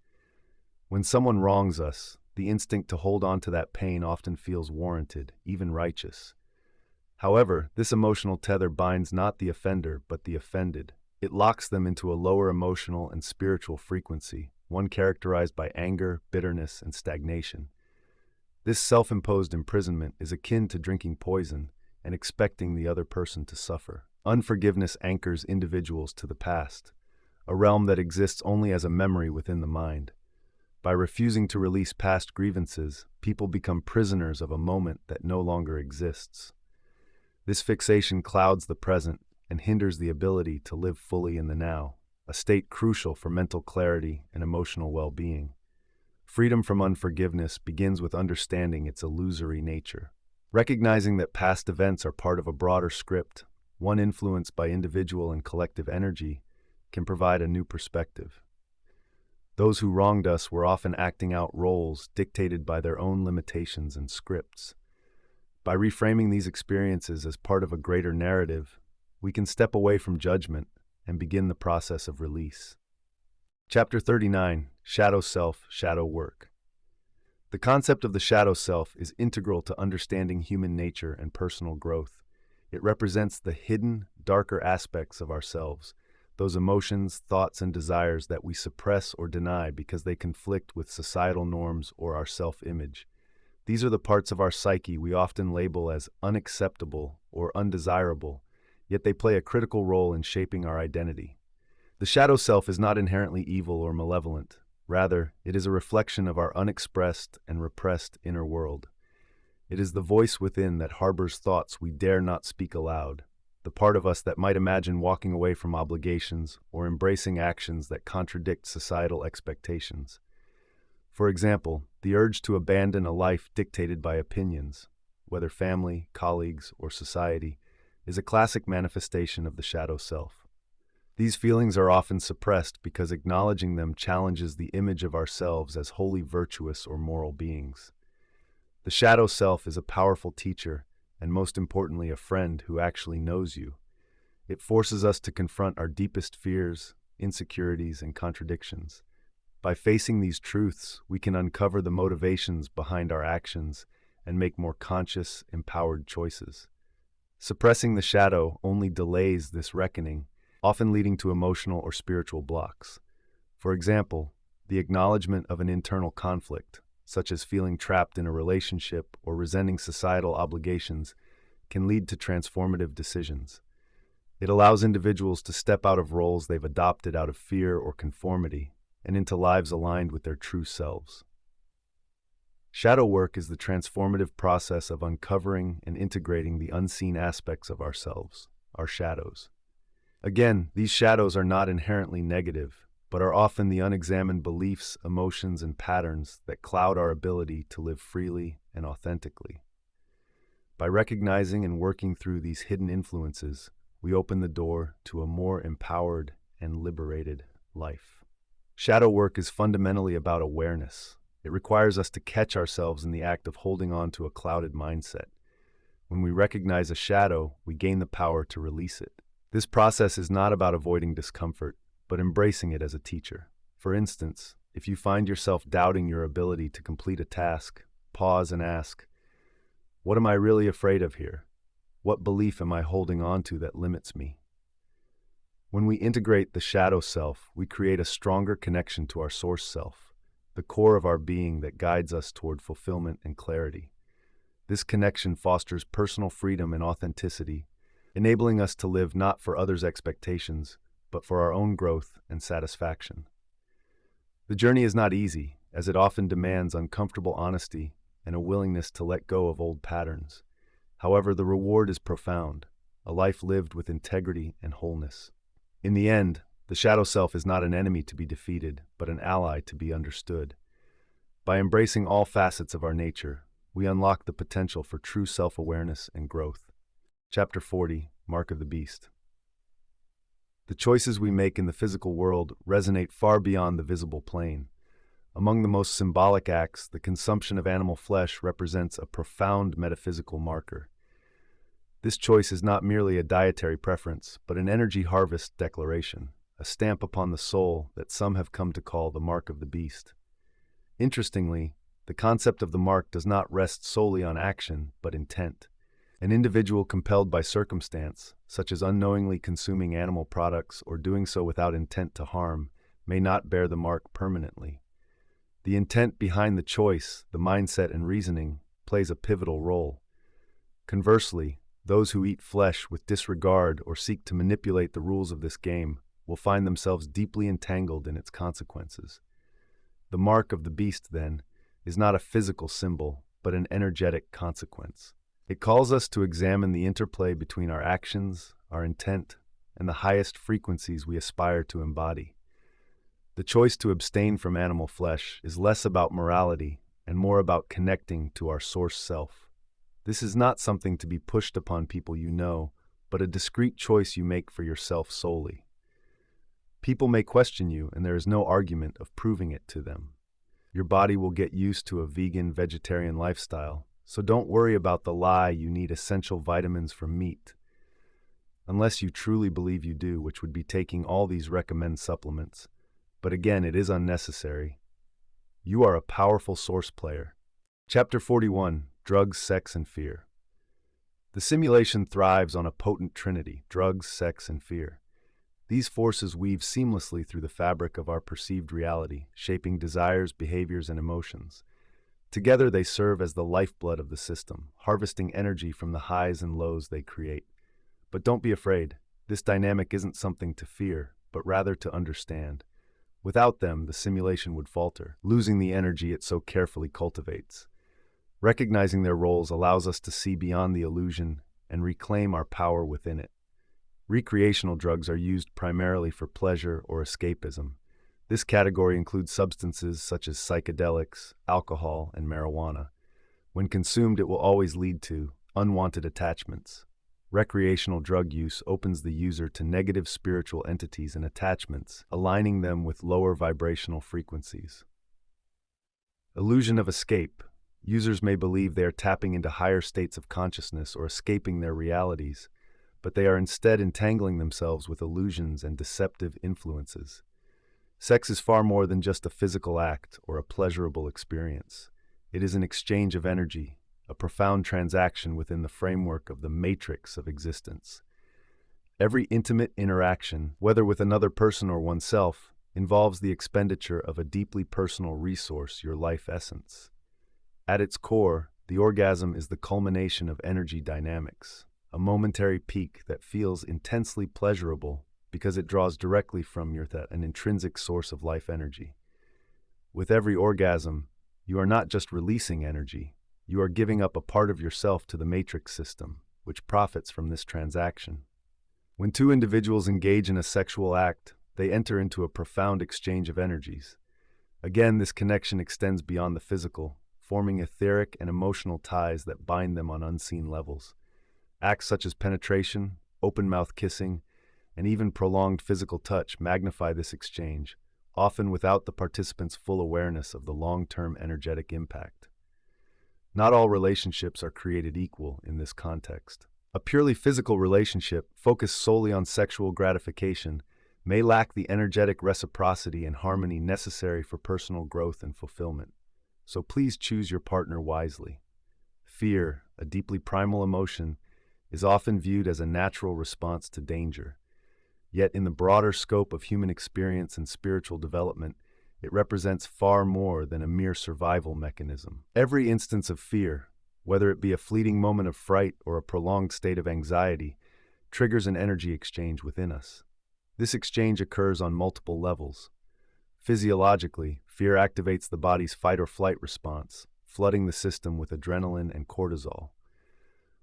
When someone wrongs us, the instinct to hold on to that pain often feels warranted, even righteous. However, this emotional tether binds not the offender, but the offended. It locks them into a lower emotional and spiritual frequency, one characterized by anger, bitterness, and stagnation. This self-imposed imprisonment is akin to drinking poison and expecting the other person to suffer. Unforgiveness anchors individuals to the past, a realm that exists only as a memory within the mind. By refusing to release past grievances, people become prisoners of a moment that no longer exists. This fixation clouds the present and hinders the ability to live fully in the now, a state crucial for mental clarity and emotional well-being. Freedom from unforgiveness begins with understanding its illusory nature. Recognizing that past events are part of a broader script, one influenced by individual and collective energy, can provide a new perspective. Those who wronged us were often acting out roles dictated by their own limitations and scripts. By reframing these experiences as part of a greater narrative, we can step away from judgment and begin the process of release. Chapter 39: Shadow Self, Shadow Work. The concept of the shadow self is integral to understanding human nature and personal growth. It represents the hidden, darker aspects of ourselves, those emotions, thoughts, and desires that we suppress or deny because they conflict with societal norms or our self-image. These are the parts of our psyche we often label as unacceptable or undesirable, yet they play a critical role in shaping our identity. The shadow self is not inherently evil or malevolent. Rather, it is a reflection of our unexpressed and repressed inner world. It is the voice within that harbors thoughts we dare not speak aloud, the part of us that might imagine walking away from obligations or embracing actions that contradict societal expectations. For example, the urge to abandon a life dictated by opinions, whether family, colleagues, or society, is a classic manifestation of the shadow self. These feelings are often suppressed because acknowledging them challenges the image of ourselves as wholly virtuous or moral beings. The shadow self is a powerful teacher, and most importantly, a friend who actually knows you. It forces us to confront our deepest fears, insecurities, and contradictions. By facing these truths, we can uncover the motivations behind our actions and make more conscious, empowered choices. Suppressing the shadow only delays this reckoning, often leading to emotional or spiritual blocks. For example, the acknowledgement of an internal conflict, such as feeling trapped in a relationship or resenting societal obligations, can lead to transformative decisions. It allows individuals to step out of roles they've adopted out of fear or conformity and into lives aligned with their true selves. Shadow work is the transformative process of uncovering and integrating the unseen aspects of ourselves, our shadows. Again, these shadows are not inherently negative, but are often the unexamined beliefs, emotions, and patterns that cloud our ability to live freely and authentically. By recognizing and working through these hidden influences, we open the door to a more empowered and liberated life. Shadow work is fundamentally about awareness. It requires us to catch ourselves in the act of holding on to a clouded mindset. When we recognize a shadow, we gain the power to release it. This process is not about avoiding discomfort, but embracing it as a teacher. For instance, if you find yourself doubting your ability to complete a task, pause and ask, what am I really afraid of here? What belief am I holding on to that limits me? When we integrate the shadow self, we create a stronger connection to our source self, the core of our being that guides us toward fulfillment and clarity. This connection fosters personal freedom and authenticity, enabling us to live not for others' expectations, but for our own growth and satisfaction. The journey is not easy, as it often demands uncomfortable honesty and a willingness to let go of old patterns. However, the reward is profound, a life lived with integrity and wholeness. In the end, the shadow self is not an enemy to be defeated, but an ally to be understood. By embracing all facets of our nature, we unlock the potential for true self-awareness and growth. Chapter 40: Mark of the Beast. The choices we make in the physical world resonate far beyond the visible plane. Among the most symbolic acts, the consumption of animal flesh represents a profound metaphysical marker. This choice is not merely a dietary preference, but an energy harvest declaration, a stamp upon the soul that some have come to call the mark of the beast. Interestingly, the concept of the mark does not rest solely on action, but intent. An individual compelled by circumstance, such as unknowingly consuming animal products or doing so without intent to harm, may not bear the mark permanently. The intent behind the choice, the mindset and reasoning, plays a pivotal role. Conversely, those who eat flesh with disregard or seek to manipulate the rules of this game will find themselves deeply entangled in its consequences. The mark of the beast, then, is not a physical symbol, but an energetic consequence. It calls us to examine the interplay between our actions, our intent, and the highest frequencies we aspire to embody. The choice to abstain from animal flesh is less about morality and more about connecting to our source self. This is not something to be pushed upon people you know, but a discrete choice you make for yourself solely. People may question you, and there is no argument of proving it to them. Your body will get used to a vegan, vegetarian lifestyle, so don't worry about the lie you need essential vitamins from meat. Unless you truly believe you do, which would be taking all these recommended supplements. But again, it is unnecessary. You are a powerful source player. Chapter 41, Drugs, Sex, and Fear. The simulation thrives on a potent trinity: drugs, sex, and fear. These forces weave seamlessly through the fabric of our perceived reality, shaping desires, behaviors, and emotions. Together they serve as the lifeblood of the system, harvesting energy from the highs and lows they create. But don't be afraid. This dynamic isn't something to fear, but rather to understand. Without them, the simulation would falter, losing the energy it so carefully cultivates. Recognizing their roles allows us to see beyond the illusion and reclaim our power within it. Recreational drugs are used primarily for pleasure or escapism. This category includes substances such as psychedelics, alcohol, and marijuana. When consumed, it will always lead to unwanted attachments. Recreational drug use opens the user to negative spiritual entities and attachments, aligning them with lower vibrational frequencies. Illusion of escape. Users may believe they are tapping into higher states of consciousness or escaping their realities, but they are instead entangling themselves with illusions and deceptive influences. Sex is far more than just a physical act or a pleasurable experience. It is an exchange of energy, a profound transaction within the framework of the matrix of existence. Every intimate interaction, whether with another person or oneself, involves the expenditure of a deeply personal resource, your life essence. At its core, the orgasm is the culmination of energy dynamics, a momentary peak that feels intensely pleasurable because it draws directly from an intrinsic source of life energy. With every orgasm, you are not just releasing energy, you are giving up a part of yourself to the matrix system, which profits from this transaction. When two individuals engage in a sexual act, they enter into a profound exchange of energies. Again, this connection extends beyond the physical, forming etheric and emotional ties that bind them on unseen levels. Acts such as penetration, open-mouth kissing, and even prolonged physical touch magnify this exchange, often without the participants' full awareness of the long-term energetic impact. Not all relationships are created equal in this context. A purely physical relationship, focused solely on sexual gratification, may lack the energetic reciprocity and harmony necessary for personal growth and fulfillment. So please choose your partner wisely. Fear, a deeply primal emotion, is often viewed as a natural response to danger. Yet in the broader scope of human experience and spiritual development, it represents far more than a mere survival mechanism. Every instance of fear, whether it be a fleeting moment of fright or a prolonged state of anxiety, triggers an energy exchange within us. This exchange occurs on multiple levels. Physiologically, fear activates the body's fight or flight response, flooding the system with adrenaline and cortisol.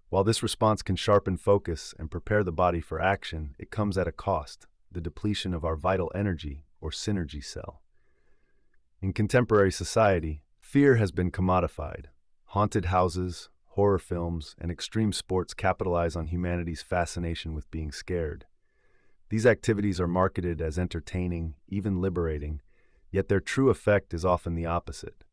While this response can sharpen focus and prepare the body for action, it comes at a cost: the depletion of our vital energy, or synergy cell. In contemporary society, fear has been commodified. Haunted houses, horror films, and extreme sports capitalize on humanity's fascination with being scared. These activities are marketed as entertaining, even liberating, yet their true effect is often the opposite.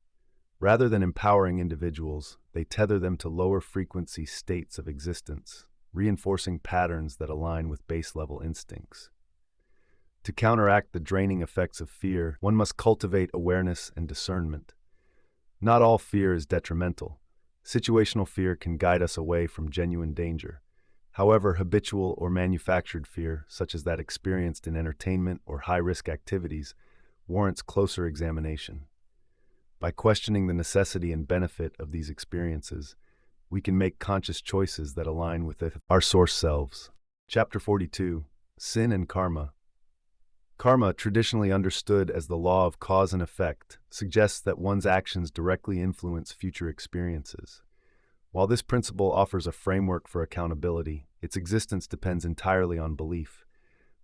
Rather than empowering individuals, they tether them to lower frequency states of existence, reinforcing patterns that align with base-level instincts. To counteract the draining effects of fear, one must cultivate awareness and discernment. Not all fear is detrimental. Situational fear can guide us away from genuine danger. However, habitual or manufactured fear, such as that experienced in entertainment or high-risk activities, warrants closer examination. By questioning the necessity and benefit of these experiences, we can make conscious choices that align with our source selves. Chapter 42: Sin and Karma. Karma, traditionally understood as the law of cause and effect, suggests that one's actions directly influence future experiences. While this principle offers a framework for accountability, its existence depends entirely on belief.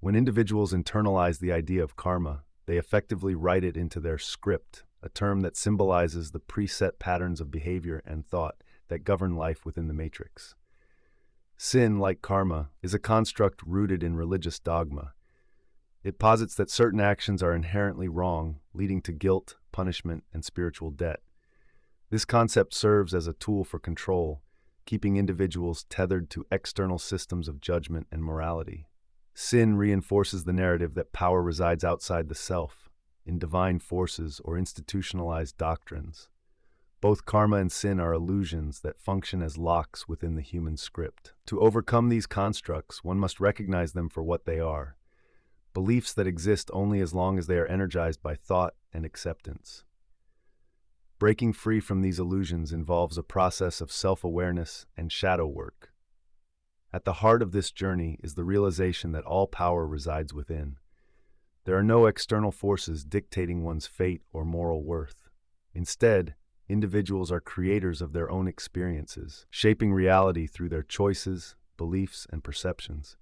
When individuals internalize the idea of karma, they effectively write it into their script, a term that symbolizes the preset patterns of behavior and thought that govern life within the matrix. Sin, like karma, is a construct rooted in religious dogma. It posits that certain actions are inherently wrong, leading to guilt, punishment, and spiritual debt. This concept serves as a tool for control, keeping individuals tethered to external systems of judgment and morality. Sin reinforces the narrative that power resides outside the self, in divine forces or institutionalized doctrines. Both karma and sin are illusions that function as locks within the human script. To overcome these constructs, one must recognize them for what they are: beliefs that exist only as long as they are energized by thought and acceptance. Breaking free from these illusions involves a process of self-awareness and shadow work. At the heart of this journey is the realization that all power resides within. There are no external forces dictating one's fate or moral worth. Instead, individuals are creators of their own experiences, shaping reality through their choices, beliefs, and perceptions.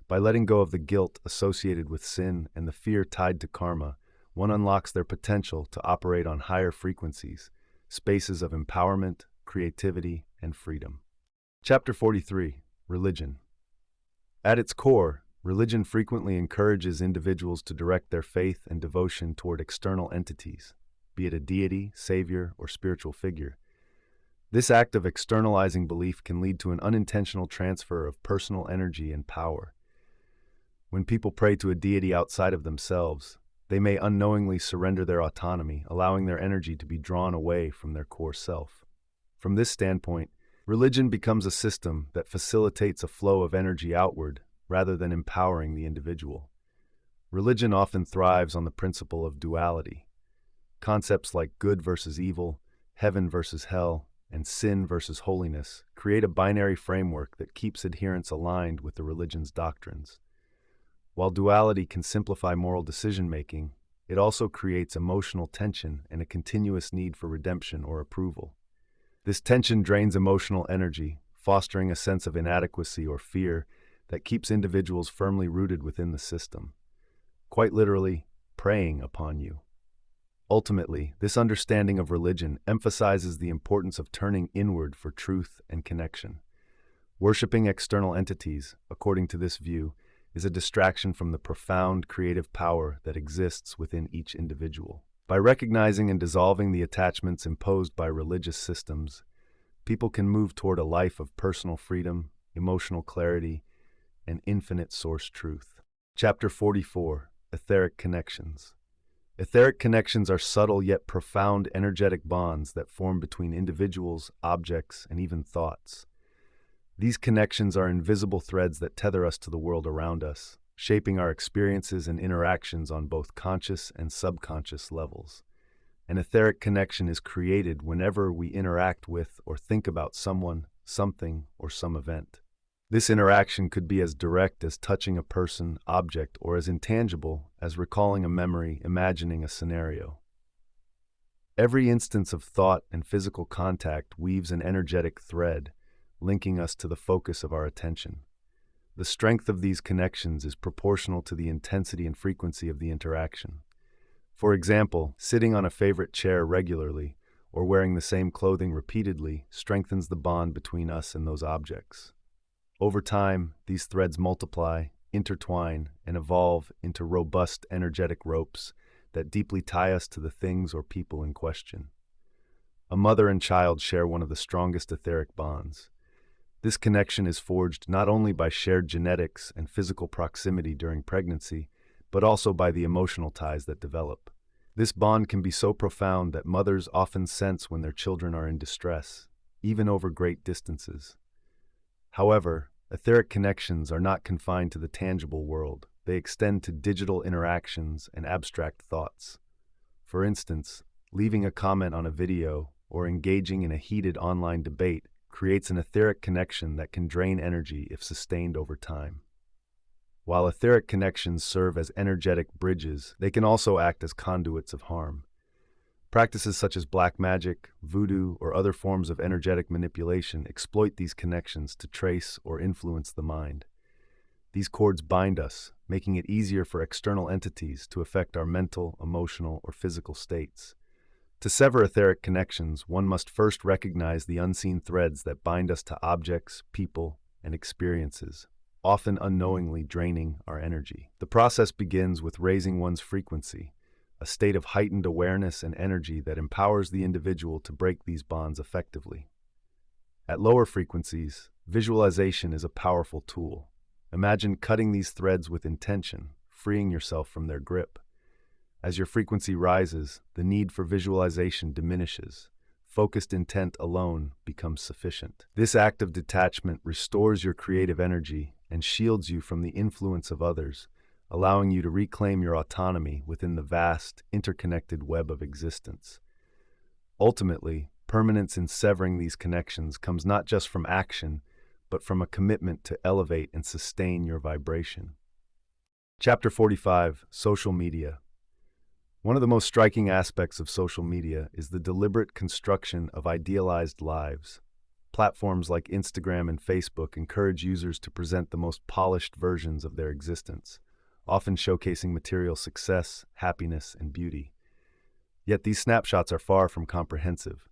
By letting go of the guilt associated with sin and the fear tied to karma, one unlocks their potential to operate on higher frequencies, spaces of empowerment, creativity, and freedom. Chapter 43: Religion. At its core, religion frequently encourages individuals to direct their faith and devotion toward external entities, be it a deity, savior, or spiritual figure. This act of externalizing belief can lead to an unintentional transfer of personal energy and power. When people pray to a deity outside of themselves, they may unknowingly surrender their autonomy, allowing their energy to be drawn away from their core self. From this standpoint, religion becomes a system that facilitates a flow of energy outward rather than empowering the individual. Religion often thrives on the principle of duality. Concepts like good versus evil, heaven versus hell, and sin versus holiness create a binary framework that keeps adherents aligned with the religion's doctrines. While duality can simplify moral decision-making, it also creates emotional tension and a continuous need for redemption or approval. This tension drains emotional energy, fostering a sense of inadequacy or fear that keeps individuals firmly rooted within the system, quite literally, preying upon you. Ultimately, this understanding of religion emphasizes the importance of turning inward for truth and connection. Worshipping external entities, according to this view, is a distraction from the profound creative power that exists within each individual. By recognizing and dissolving the attachments imposed by religious systems, people can move toward a life of personal freedom, emotional clarity, and infinite source truth. Chapter 44: Etheric Connections. Etheric connections are subtle yet profound energetic bonds that form between individuals, objects, and even thoughts. These connections are invisible threads that tether us to the world around us, shaping our experiences and interactions on both conscious and subconscious levels. An etheric connection is created whenever we interact with or think about someone, something, or some event. This interaction could be as direct as touching a person, object, or as intangible as recalling a memory, imagining a scenario. Every instance of thought and physical contact weaves an energetic thread, linking us to the focus of our attention. The strength of these connections is proportional to the intensity and frequency of the interaction. For example, sitting on a favorite chair regularly or wearing the same clothing repeatedly strengthens the bond between us and those objects. Over time, these threads multiply, intertwine, and evolve into robust, energetic ropes that deeply tie us to the things or people in question. A mother and child share one of the strongest etheric bonds. This connection is forged not only by shared genetics and physical proximity during pregnancy, but also by the emotional ties that develop. This bond can be so profound that mothers often sense when their children are in distress, even over great distances. However, etheric connections are not confined to the tangible world. They extend to digital interactions and abstract thoughts. For instance, leaving a comment on a video or engaging in a heated online debate creates an etheric connection that can drain energy if sustained over time. While etheric connections serve as energetic bridges, they can also act as conduits of harm. Practices such as black magic, voodoo, or other forms of energetic manipulation exploit these connections to trace or influence the mind. These cords bind us, making it easier for external entities to affect our mental, emotional, or physical states. To sever etheric connections, one must first recognize the unseen threads that bind us to objects, people, and experiences, often unknowingly draining our energy. The process begins with raising one's frequency, a state of heightened awareness and energy that empowers the individual to break these bonds effectively. At lower frequencies, visualization is a powerful tool. Imagine cutting these threads with intention, freeing yourself from their grip. As your frequency rises, the need for visualization diminishes. Focused intent alone becomes sufficient. This act of detachment restores your creative energy and shields you from the influence of others, allowing you to reclaim your autonomy within the vast, interconnected web of existence. Ultimately, permanence in severing these connections comes not just from action, but from a commitment to elevate and sustain your vibration. Chapter 45: Social Media. One of the most striking aspects of social media is the deliberate construction of idealized lives. Platforms like Instagram and Facebook encourage users to present the most polished versions of their existence, often showcasing material success, happiness, and beauty. Yet these snapshots are far from comprehensive.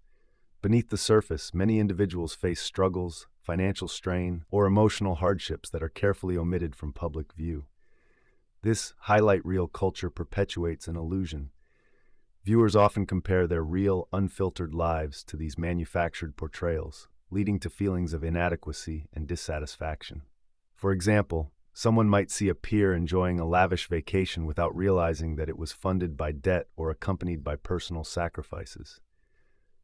Beneath the surface, many individuals face struggles, financial strain, or emotional hardships that are carefully omitted from public view. This highlight reel culture perpetuates an illusion. Viewers often compare their real, unfiltered lives to these manufactured portrayals, leading to feelings of inadequacy and dissatisfaction. For example, someone might see a peer enjoying a lavish vacation without realizing that it was funded by debt or accompanied by personal sacrifices.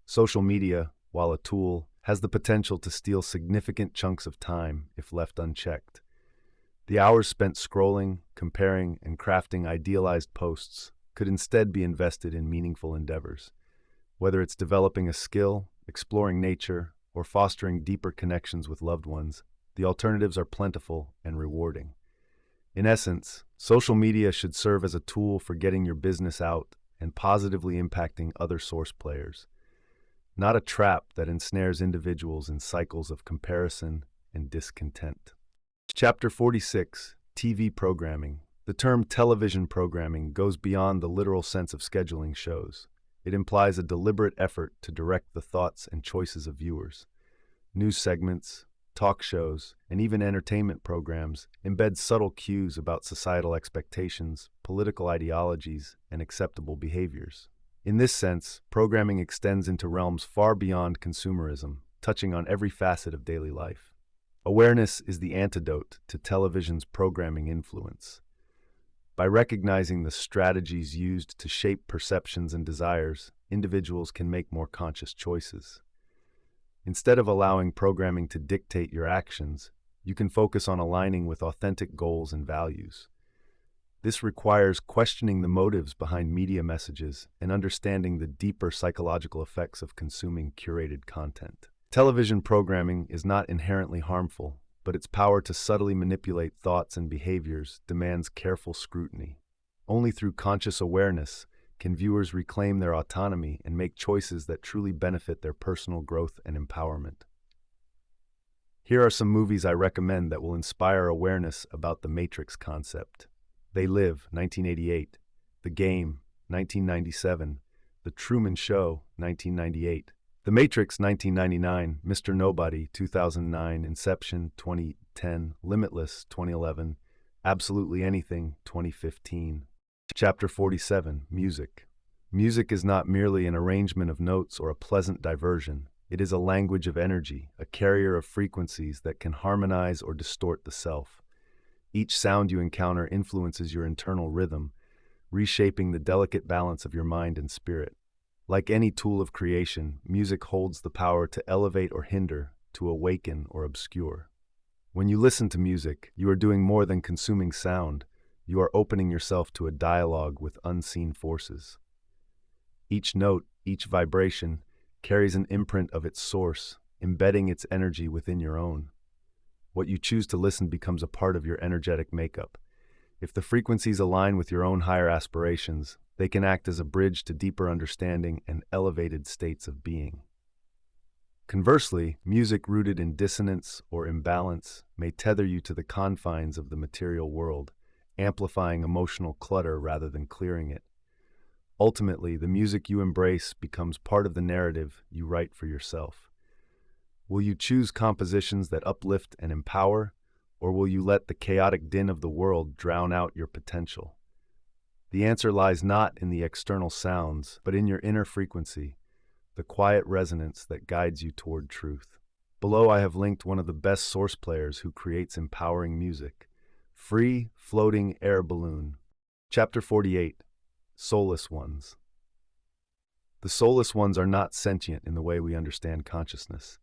Social media, while a tool, has the potential to steal significant chunks of time if left unchecked. The hours spent scrolling, comparing, and crafting idealized posts could instead be invested in meaningful endeavors. Whether it's developing a skill, exploring nature, or fostering deeper connections with loved ones, the alternatives are plentiful and rewarding. In essence, social media should serve as a tool for getting your business out and positively impacting other source players, not a trap that ensnares individuals in cycles of comparison and discontent. Chapter 46: TV Programming. The term television programming goes beyond the literal sense of scheduling shows. It implies a deliberate effort to direct the thoughts and choices of viewers. News segments, talk shows, and even entertainment programs embed subtle cues about societal expectations, political ideologies, and acceptable behaviors. In this sense, programming extends into realms far beyond consumerism, touching on every facet of daily life. Awareness is the antidote to television's programming influence. By recognizing the strategies used to shape perceptions and desires, individuals can make more conscious choices. Instead of allowing programming to dictate your actions, you can focus on aligning with authentic goals and values. This requires questioning the motives behind media messages and understanding the deeper psychological effects of consuming curated content. Television programming is not inherently harmful, but its power to subtly manipulate thoughts and behaviors demands careful scrutiny. Only through conscious awareness can viewers reclaim their autonomy and make choices that truly benefit their personal growth and empowerment. Here are some movies I recommend that will inspire awareness about the Matrix concept. They Live, 1988, The Game, 1997, The Truman Show, 1998, The Matrix, 1999, Mr. Nobody, 2009, Inception, 2010, Limitless, 2011, Absolutely Anything, 2015. Chapter 47: Music. Music is not merely an arrangement of notes or a pleasant diversion. It is a language of energy, a carrier of frequencies that can harmonize or distort the self. Each sound you encounter influences your internal rhythm, reshaping the delicate balance of your mind and spirit. Like any tool of creation, music holds the power to elevate or hinder, to awaken or obscure. When you listen to music, you are doing more than consuming sound. You are opening yourself to a dialogue with unseen forces. Each note, each vibration, carries an imprint of its source, embedding its energy within your own. What you choose to listen becomes a part of your energetic makeup. If the frequencies align with your own higher aspirations, they can act as a bridge to deeper understanding and elevated states of being. Conversely, music rooted in dissonance or imbalance may tether you to the confines of the material world, amplifying emotional clutter rather than clearing it. Ultimately, the music you embrace becomes part of the narrative you write for yourself. Will you choose compositions that uplift and empower, or will you let the chaotic din of the world drown out your potential? The answer lies not in the external sounds, but in your inner frequency, the quiet resonance that guides you toward truth. Below, I have linked one of the best source players who creates empowering music. Free Floating Air Balloon. Chapter 48. Soulless Ones. The soulless ones are not sentient in the way we understand consciousness.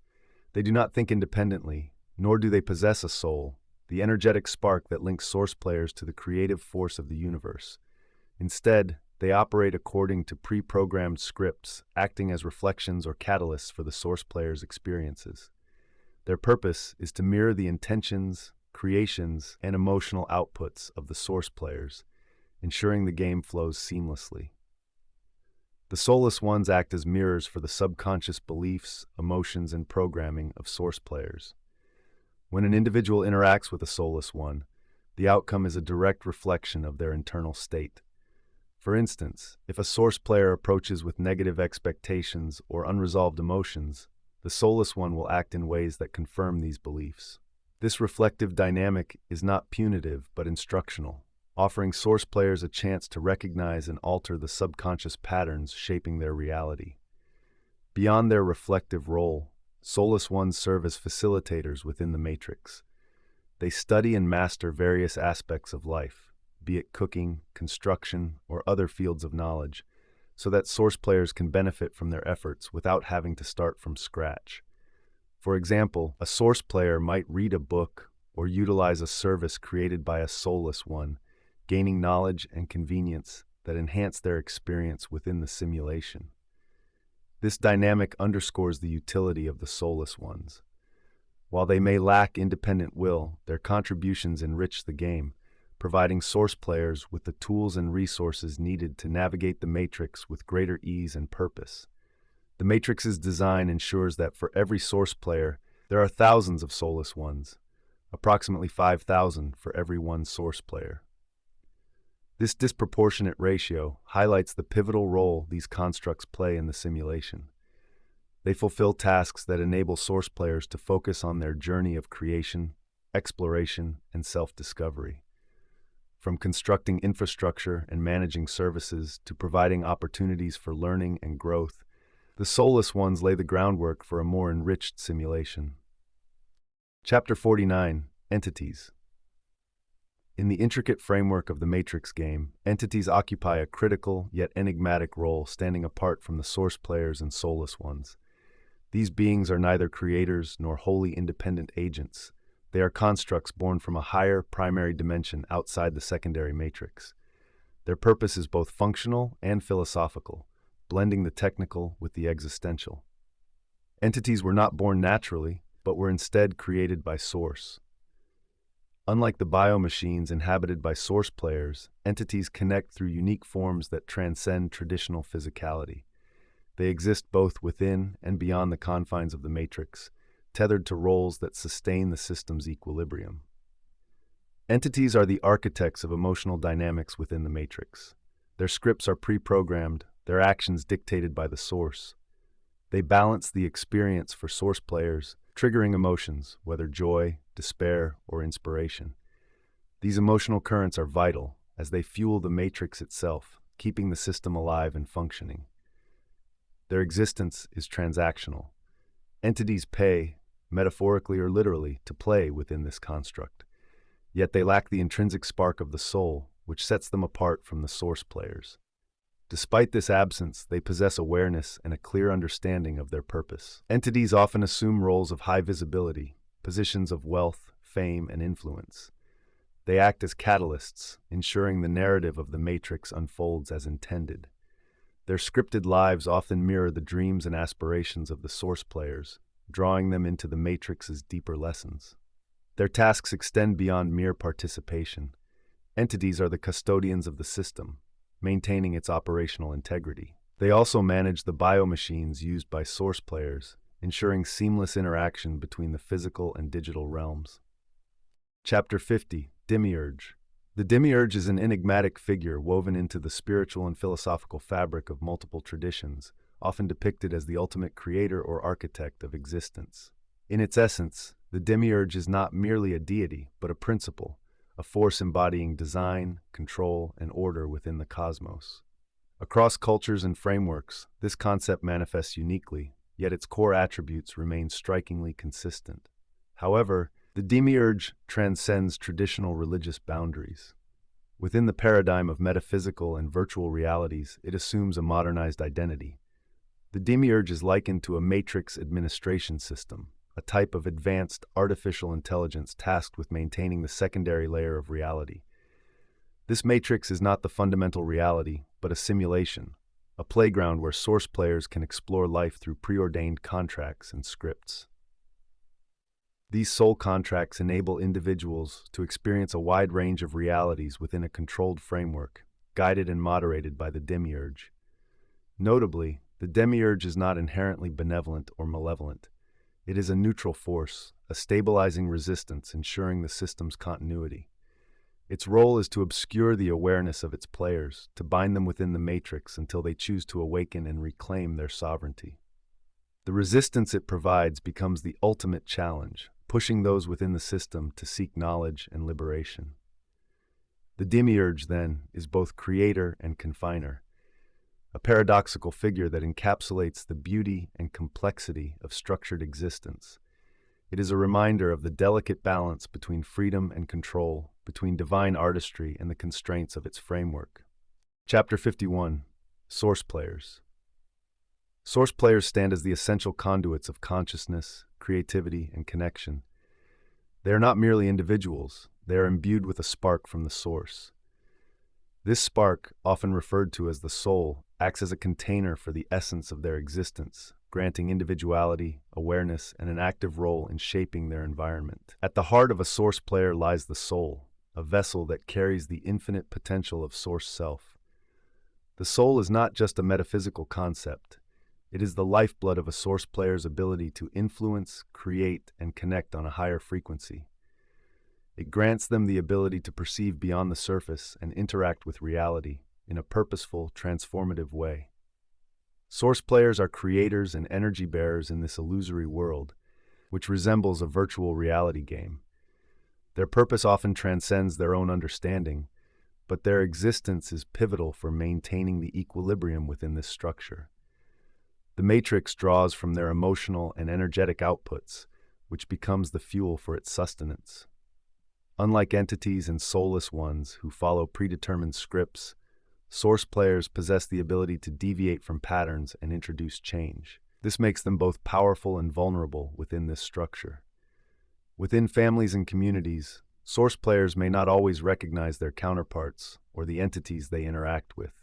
They do not think independently, nor do they possess a soul, the energetic spark that links source players to the creative force of the universe. Instead, they operate according to pre-programmed scripts, acting as reflections or catalysts for the source player's experiences. Their purpose is to mirror the intentions, creations, and emotional outputs of the source players, ensuring the game flows seamlessly. The soulless ones act as mirrors for the subconscious beliefs, emotions, and programming of source players. When an individual interacts with a soulless one, the outcome is a direct reflection of their internal state. For instance, if a source player approaches with negative expectations or unresolved emotions, the soulless one will act in ways that confirm these beliefs. This reflective dynamic is not punitive but instructional, offering source players a chance to recognize and alter the subconscious patterns shaping their reality. Beyond their reflective role, soulless ones serve as facilitators within the matrix. They study and master various aspects of life, be it cooking, construction, or other fields of knowledge, so that source players can benefit from their efforts without having to start from scratch. For example, a source player might read a book or utilize a service created by a soulless one, gaining knowledge and convenience that enhance their experience within the simulation. This dynamic underscores the utility of the soulless ones. While they may lack independent will, their contributions enrich the game, providing source players with the tools and resources needed to navigate the matrix with greater ease and purpose. The matrix's design ensures that for every source player, there are thousands of soulless ones, approximately 5,000 for every one source player. This disproportionate ratio highlights the pivotal role these constructs play in the simulation. They fulfill tasks that enable source players to focus on their journey of creation, exploration, and self-discovery. From constructing infrastructure and managing services to providing opportunities for learning and growth, the soulless ones lay the groundwork for a more enriched simulation. Chapter 49. Entities. In the intricate framework of the Matrix game, entities occupy a critical yet enigmatic role, standing apart from the source players and soulless ones. These beings are neither creators nor wholly independent agents. They are constructs born from a higher primary dimension outside the secondary matrix. Their purpose is both functional and philosophical, blending the technical with the existential. Entities were not born naturally, but were instead created by Source. Unlike the biomachines inhabited by source players, entities connect through unique forms that transcend traditional physicality. They exist both within and beyond the confines of the matrix, tethered to roles that sustain the system's equilibrium. Entities are the architects of emotional dynamics within the matrix. Their scripts are pre-programmed, their actions dictated by the source. They balance the experience for source players, triggering emotions, whether joy, despair, or inspiration. These emotional currents are vital as they fuel the matrix itself, keeping the system alive and functioning. Their existence is transactional. Entities pay, metaphorically or literally, to play within this construct. Yet they lack the intrinsic spark of the soul, which sets them apart from the source players. Despite this absence, they possess awareness and a clear understanding of their purpose. Entities often assume roles of high visibility, positions of wealth, fame, and influence. They act as catalysts, ensuring the narrative of the matrix unfolds as intended. Their scripted lives often mirror the dreams and aspirations of the source players, drawing them into the Matrix's deeper lessons. Their tasks extend beyond mere participation. Entities are the custodians of the system, maintaining its operational integrity. They also manage the biomachines used by source players, ensuring seamless interaction between the physical and digital realms. Chapter 50, Demiurge. The Demiurge is an enigmatic figure woven into the spiritual and philosophical fabric of multiple traditions, often depicted as the ultimate creator or architect of existence. In its essence, the Demiurge is not merely a deity, but a principle, a force embodying design, control, and order within the cosmos. Across cultures and frameworks, this concept manifests uniquely, yet its core attributes remain strikingly consistent. However, the Demiurge transcends traditional religious boundaries. Within the paradigm of metaphysical and virtual realities, it assumes a modernized identity. The Demiurge is likened to a matrix administration system, a type of advanced artificial intelligence tasked with maintaining the secondary layer of reality. This matrix is not the fundamental reality, but a simulation, a playground where source players can explore life through preordained contracts and scripts. These soul contracts enable individuals to experience a wide range of realities within a controlled framework, guided and moderated by the Demiurge. Notably, the Demiurge is not inherently benevolent or malevolent. It is a neutral force, a stabilizing resistance ensuring the system's continuity. Its role is to obscure the awareness of its players, to bind them within the matrix until they choose to awaken and reclaim their sovereignty. The resistance it provides becomes the ultimate challenge, pushing those within the system to seek knowledge and liberation. The Demiurge, then, is both creator and confiner, a paradoxical figure that encapsulates the beauty and complexity of structured existence. It is a reminder of the delicate balance between freedom and control, between divine artistry and the constraints of its framework. Chapter 51, Source Players. Source players stand as the essential conduits of consciousness, creativity, and connection. They are not merely individuals, they are imbued with a spark from the source. This spark, often referred to as the soul, acts as a container for the essence of their existence, granting individuality, awareness, and an active role in shaping their environment. At the heart of a source player lies the soul, a vessel that carries the infinite potential of source self. The soul is not just a metaphysical concept. It is the lifeblood of a source player's ability to influence, create, and connect on a higher frequency. It grants them the ability to perceive beyond the surface and interact with reality in a purposeful, transformative way. Source players are creators and energy bearers in this illusory world, which resembles a virtual reality game. Their purpose often transcends their own understanding, but their existence is pivotal for maintaining the equilibrium within this structure. The matrix draws from their emotional and energetic outputs, which becomes the fuel for its sustenance. Unlike entities and soulless ones who follow predetermined scripts, source players possess the ability to deviate from patterns and introduce change. This makes them both powerful and vulnerable within this structure. Within families and communities, source players may not always recognize their counterparts or the entities they interact with.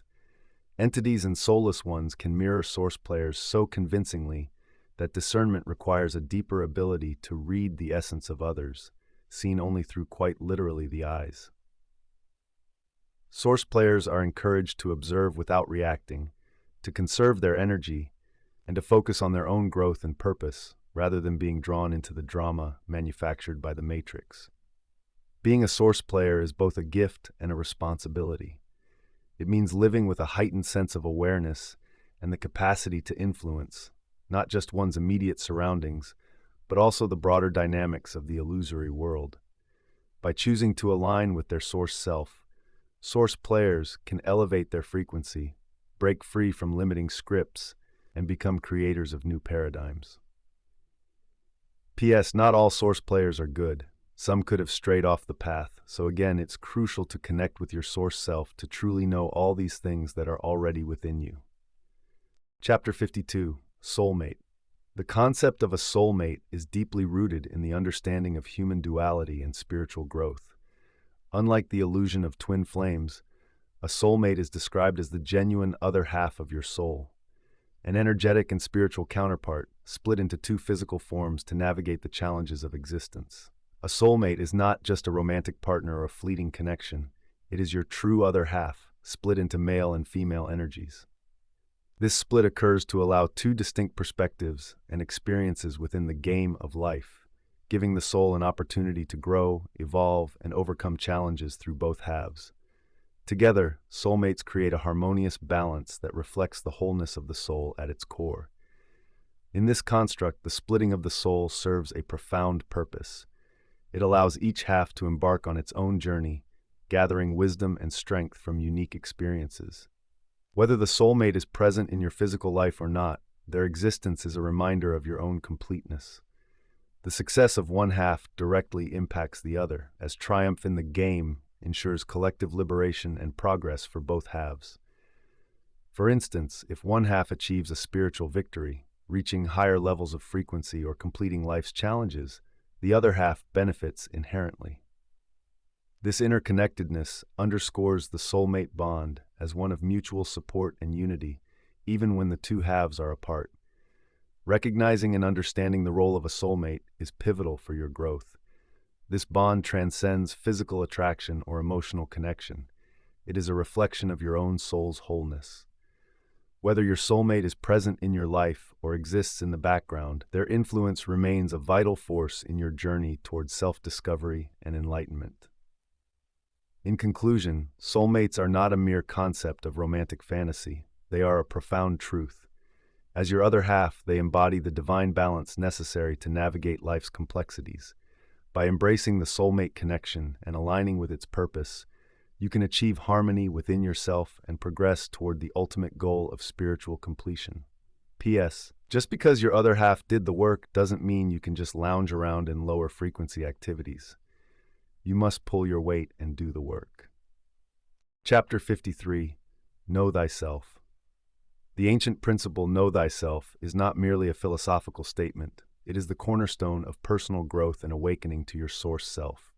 Entities and soulless ones can mirror source players so convincingly that discernment requires a deeper ability to read the essence of others, seen only through quite literally the eyes. Source players are encouraged to observe without reacting, to conserve their energy, and to focus on their own growth and purpose, rather than being drawn into the drama manufactured by the Matrix. Being a source player is both a gift and a responsibility. It means living with a heightened sense of awareness and the capacity to influence, not just one's immediate surroundings, but also the broader dynamics of the illusory world. By choosing to align with their source self, source players can elevate their frequency, break free from limiting scripts, and become creators of new paradigms. P.S. Not all source players are good. Some could have strayed off the path, so again, it's crucial to connect with your source self to truly know all these things that are already within you. Chapter 52, Soulmate. The concept of a soulmate is deeply rooted in the understanding of human duality and spiritual growth. Unlike the illusion of twin flames, A soulmate is described as the genuine other half of your soul, an energetic and spiritual counterpart, split into two physical forms to navigate the challenges of existence. A soulmate is not just a romantic partner or a fleeting connection. It is your true other half, split into male and female energies. This split occurs to allow two distinct perspectives and experiences within the game of life, giving the soul an opportunity to grow, evolve, and overcome challenges through both halves. Together, soulmates create a harmonious balance that reflects the wholeness of the soul at its core. In this construct, the splitting of the soul serves a profound purpose. It allows each half to embark on its own journey, gathering wisdom and strength from unique experiences. Whether the soulmate is present in your physical life or not, their existence is a reminder of your own completeness. The success of one half directly impacts the other, as triumph in the game ensures collective liberation and progress for both halves. For instance, if one half achieves a spiritual victory, reaching higher levels of frequency or completing life's challenges, the other half benefits inherently. This interconnectedness underscores the soulmate bond as one of mutual support and unity, even when the two halves are apart. Recognizing and understanding the role of a soulmate is pivotal for your growth. This bond transcends physical attraction or emotional connection. It is a reflection of your own soul's wholeness. Whether your soulmate is present in your life or exists in the background, their influence remains a vital force in your journey towards self-discovery and enlightenment. In conclusion, soulmates are not a mere concept of romantic fantasy. They are a profound truth. As your other half, they embody the divine balance necessary to navigate life's complexities. By embracing the soulmate connection and aligning with its purpose, you can achieve harmony within yourself and progress toward the ultimate goal of spiritual completion. P.S. Just because your other half did the work doesn't mean you can just lounge around in lower frequency activities. You must pull your weight and do the work. Chapter 53. Know Thyself. The ancient principle, know thyself, is not merely a philosophical statement. It is the cornerstone of personal growth and awakening to your source self.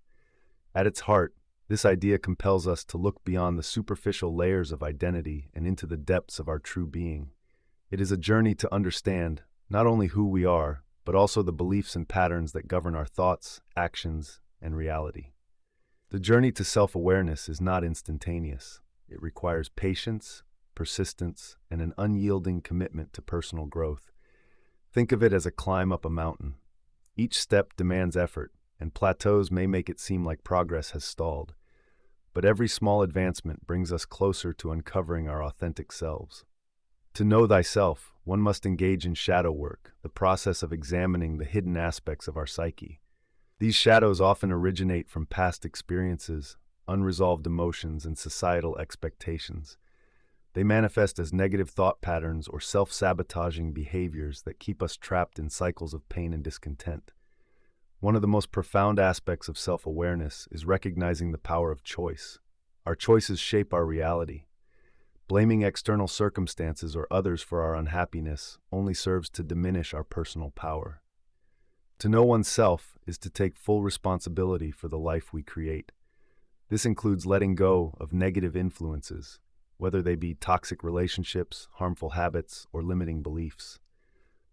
At its heart, this idea compels us to look beyond the superficial layers of identity and into the depths of our true being. It is a journey to understand not only who we are, but also the beliefs and patterns that govern our thoughts, actions, and reality. The journey to self-awareness is not instantaneous. It requires patience, persistence, and an unyielding commitment to personal growth. Think of it as a climb up a mountain. Each step demands effort, and plateaus may make it seem like progress has stalled. But every small advancement brings us closer to uncovering our authentic selves. To know thyself, one must engage in shadow work, the process of examining the hidden aspects of our psyche. These shadows often originate from past experiences, unresolved emotions, and societal expectations. They manifest as negative thought patterns or self-sabotaging behaviors that keep us trapped in cycles of pain and discontent. One of the most profound aspects of self-awareness is recognizing the power of choice. Our choices shape our reality. Blaming external circumstances or others for our unhappiness only serves to diminish our personal power. To know oneself is to take full responsibility for the life we create. This includes letting go of negative influences, whether they be toxic relationships, harmful habits, or limiting beliefs.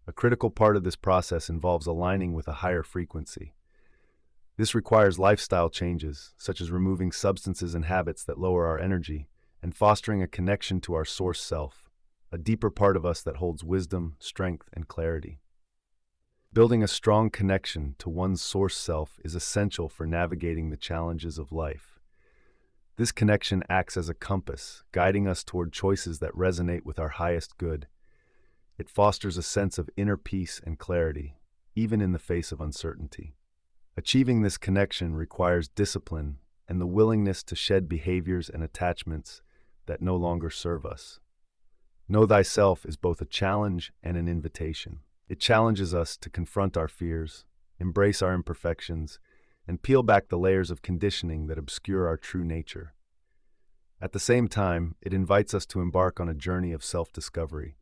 A critical part of this process involves aligning with a higher frequency. This requires lifestyle changes, such as removing substances and habits that lower our energy, and fostering a connection to our source self, a deeper part of us that holds wisdom, strength, and clarity. Building a strong connection to one's source self is essential for navigating the challenges of life. This connection acts as a compass, guiding us toward choices that resonate with our highest good. It fosters a sense of inner peace and clarity, even in the face of uncertainty. Achieving this connection requires discipline and the willingness to shed behaviors and attachments that no longer serve us. Know thyself is both a challenge and an invitation. It challenges us to confront our fears, embrace our imperfections, and peel back the layers of conditioning that obscure our true nature. At the same time, it invites us to embark on a journey of self-discovery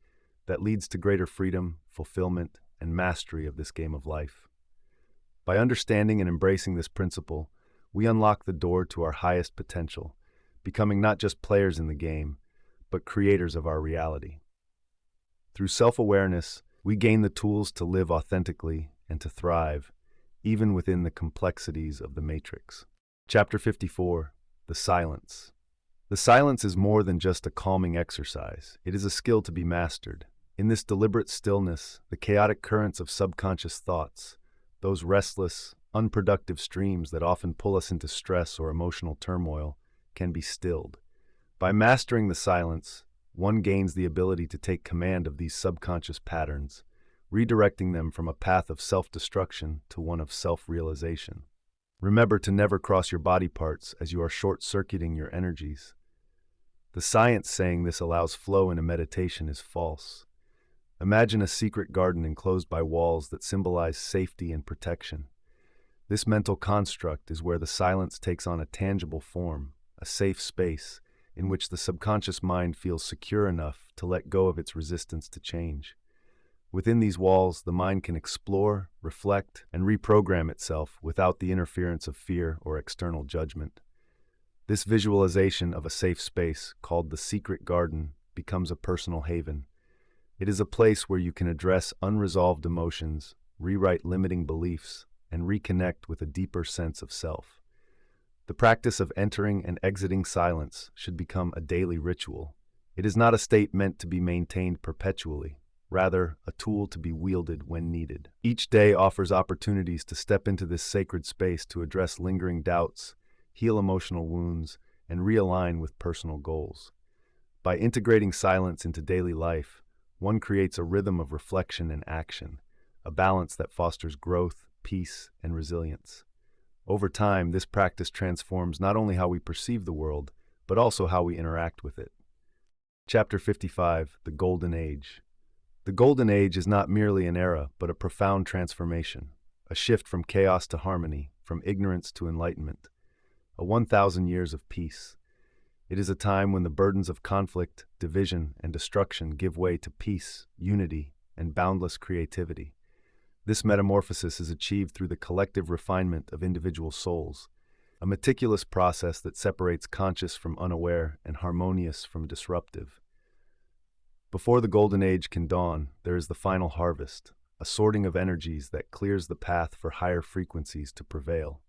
that leads to greater freedom, fulfillment, and mastery of this game of life. By understanding and embracing this principle, we unlock the door to our highest potential, becoming not just players in the game, but creators of our reality. Through self-awareness, we gain the tools to live authentically and to thrive, even within the complexities of the matrix. Chapter 54, The Silence. The silence is more than just a calming exercise. It is a skill to be mastered. In this deliberate stillness, the chaotic currents of subconscious thoughts, those restless, unproductive streams that often pull us into stress or emotional turmoil, can be stilled. By mastering the silence, one gains the ability to take command of these subconscious patterns, redirecting them from a path of self-destruction to one of self-realization. Remember to never cross your body parts as you are short-circuiting your energies. The science saying this allows flow in a meditation is false. Imagine a secret garden enclosed by walls that symbolize safety and protection. This mental construct is where the silence takes on a tangible form, a safe space in which the subconscious mind feels secure enough to let go of its resistance to change. Within these walls, the mind can explore, reflect, and reprogram itself without the interference of fear or external judgment. This visualization of a safe space, called the secret garden, becomes a personal haven. It is a place where you can address unresolved emotions, rewrite limiting beliefs, and reconnect with a deeper sense of self. The practice of entering and exiting silence should become a daily ritual. It is not a state meant to be maintained perpetually, rather a tool to be wielded when needed. Each day offers opportunities to step into this sacred space to address lingering doubts, heal emotional wounds, and realign with personal goals. By integrating silence into daily life, one creates a rhythm of reflection and action, a balance that fosters growth, peace, and resilience. Over time, this practice transforms not only how we perceive the world, but also how we interact with it. Chapter 55, The Golden Age. The Golden Age is not merely an era, but a profound transformation, a shift from chaos to harmony, from ignorance to enlightenment, a 1,000 years of peace. It is a time when the burdens of conflict, division, and destruction give way to peace, unity, and boundless creativity. This metamorphosis is achieved through the collective refinement of individual souls, a meticulous process that separates conscious from unaware and harmonious from disruptive. Before the Golden Age can dawn, there is the final harvest, a sorting of energies that clears the path for higher frequencies to prevail.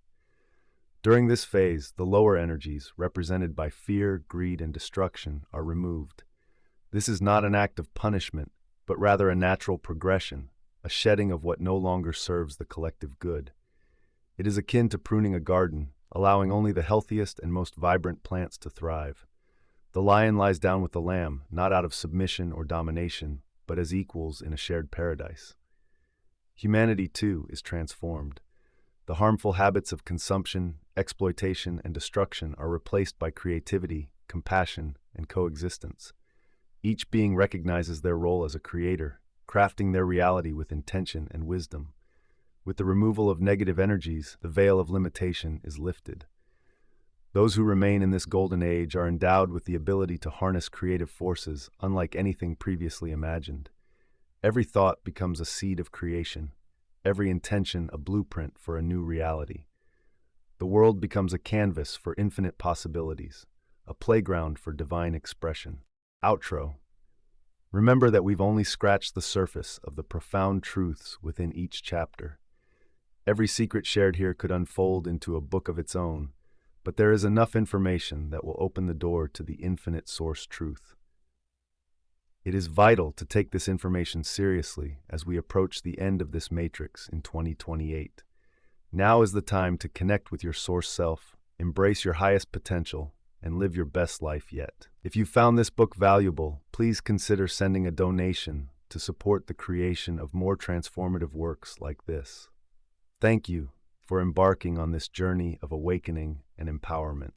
During this phase, the lower energies, represented by fear, greed, and destruction, are removed. This is not an act of punishment, but rather a natural progression, a shedding of what no longer serves the collective good. It is akin to pruning a garden, allowing only the healthiest and most vibrant plants to thrive. The lion lies down with the lamb, not out of submission or domination, but as equals in a shared paradise. Humanity, too, is transformed. The harmful habits of consumption, exploitation, and destruction are replaced by creativity, compassion, and coexistence. Each being recognizes their role as a creator, crafting their reality with intention and wisdom. With the removal of negative energies, the veil of limitation is lifted. Those who remain in this golden age are endowed with the ability to harness creative forces unlike anything previously imagined. Every thought becomes a seed of creation, every intention a blueprint for a new reality. The world becomes a canvas for infinite possibilities, a playground for divine expression. Outro. Remember that we've only scratched the surface of the profound truths within each chapter. Every secret shared here could unfold into a book of its own, but there is enough information that will open the door to the infinite source truth. It is vital to take this information seriously as we approach the end of this matrix in 2028. Now is the time to connect with your source self, embrace your highest potential, and live your best life yet. If you found this book valuable, please consider sending a donation to support the creation of more transformative works like this. Thank you for embarking on this journey of awakening and empowerment.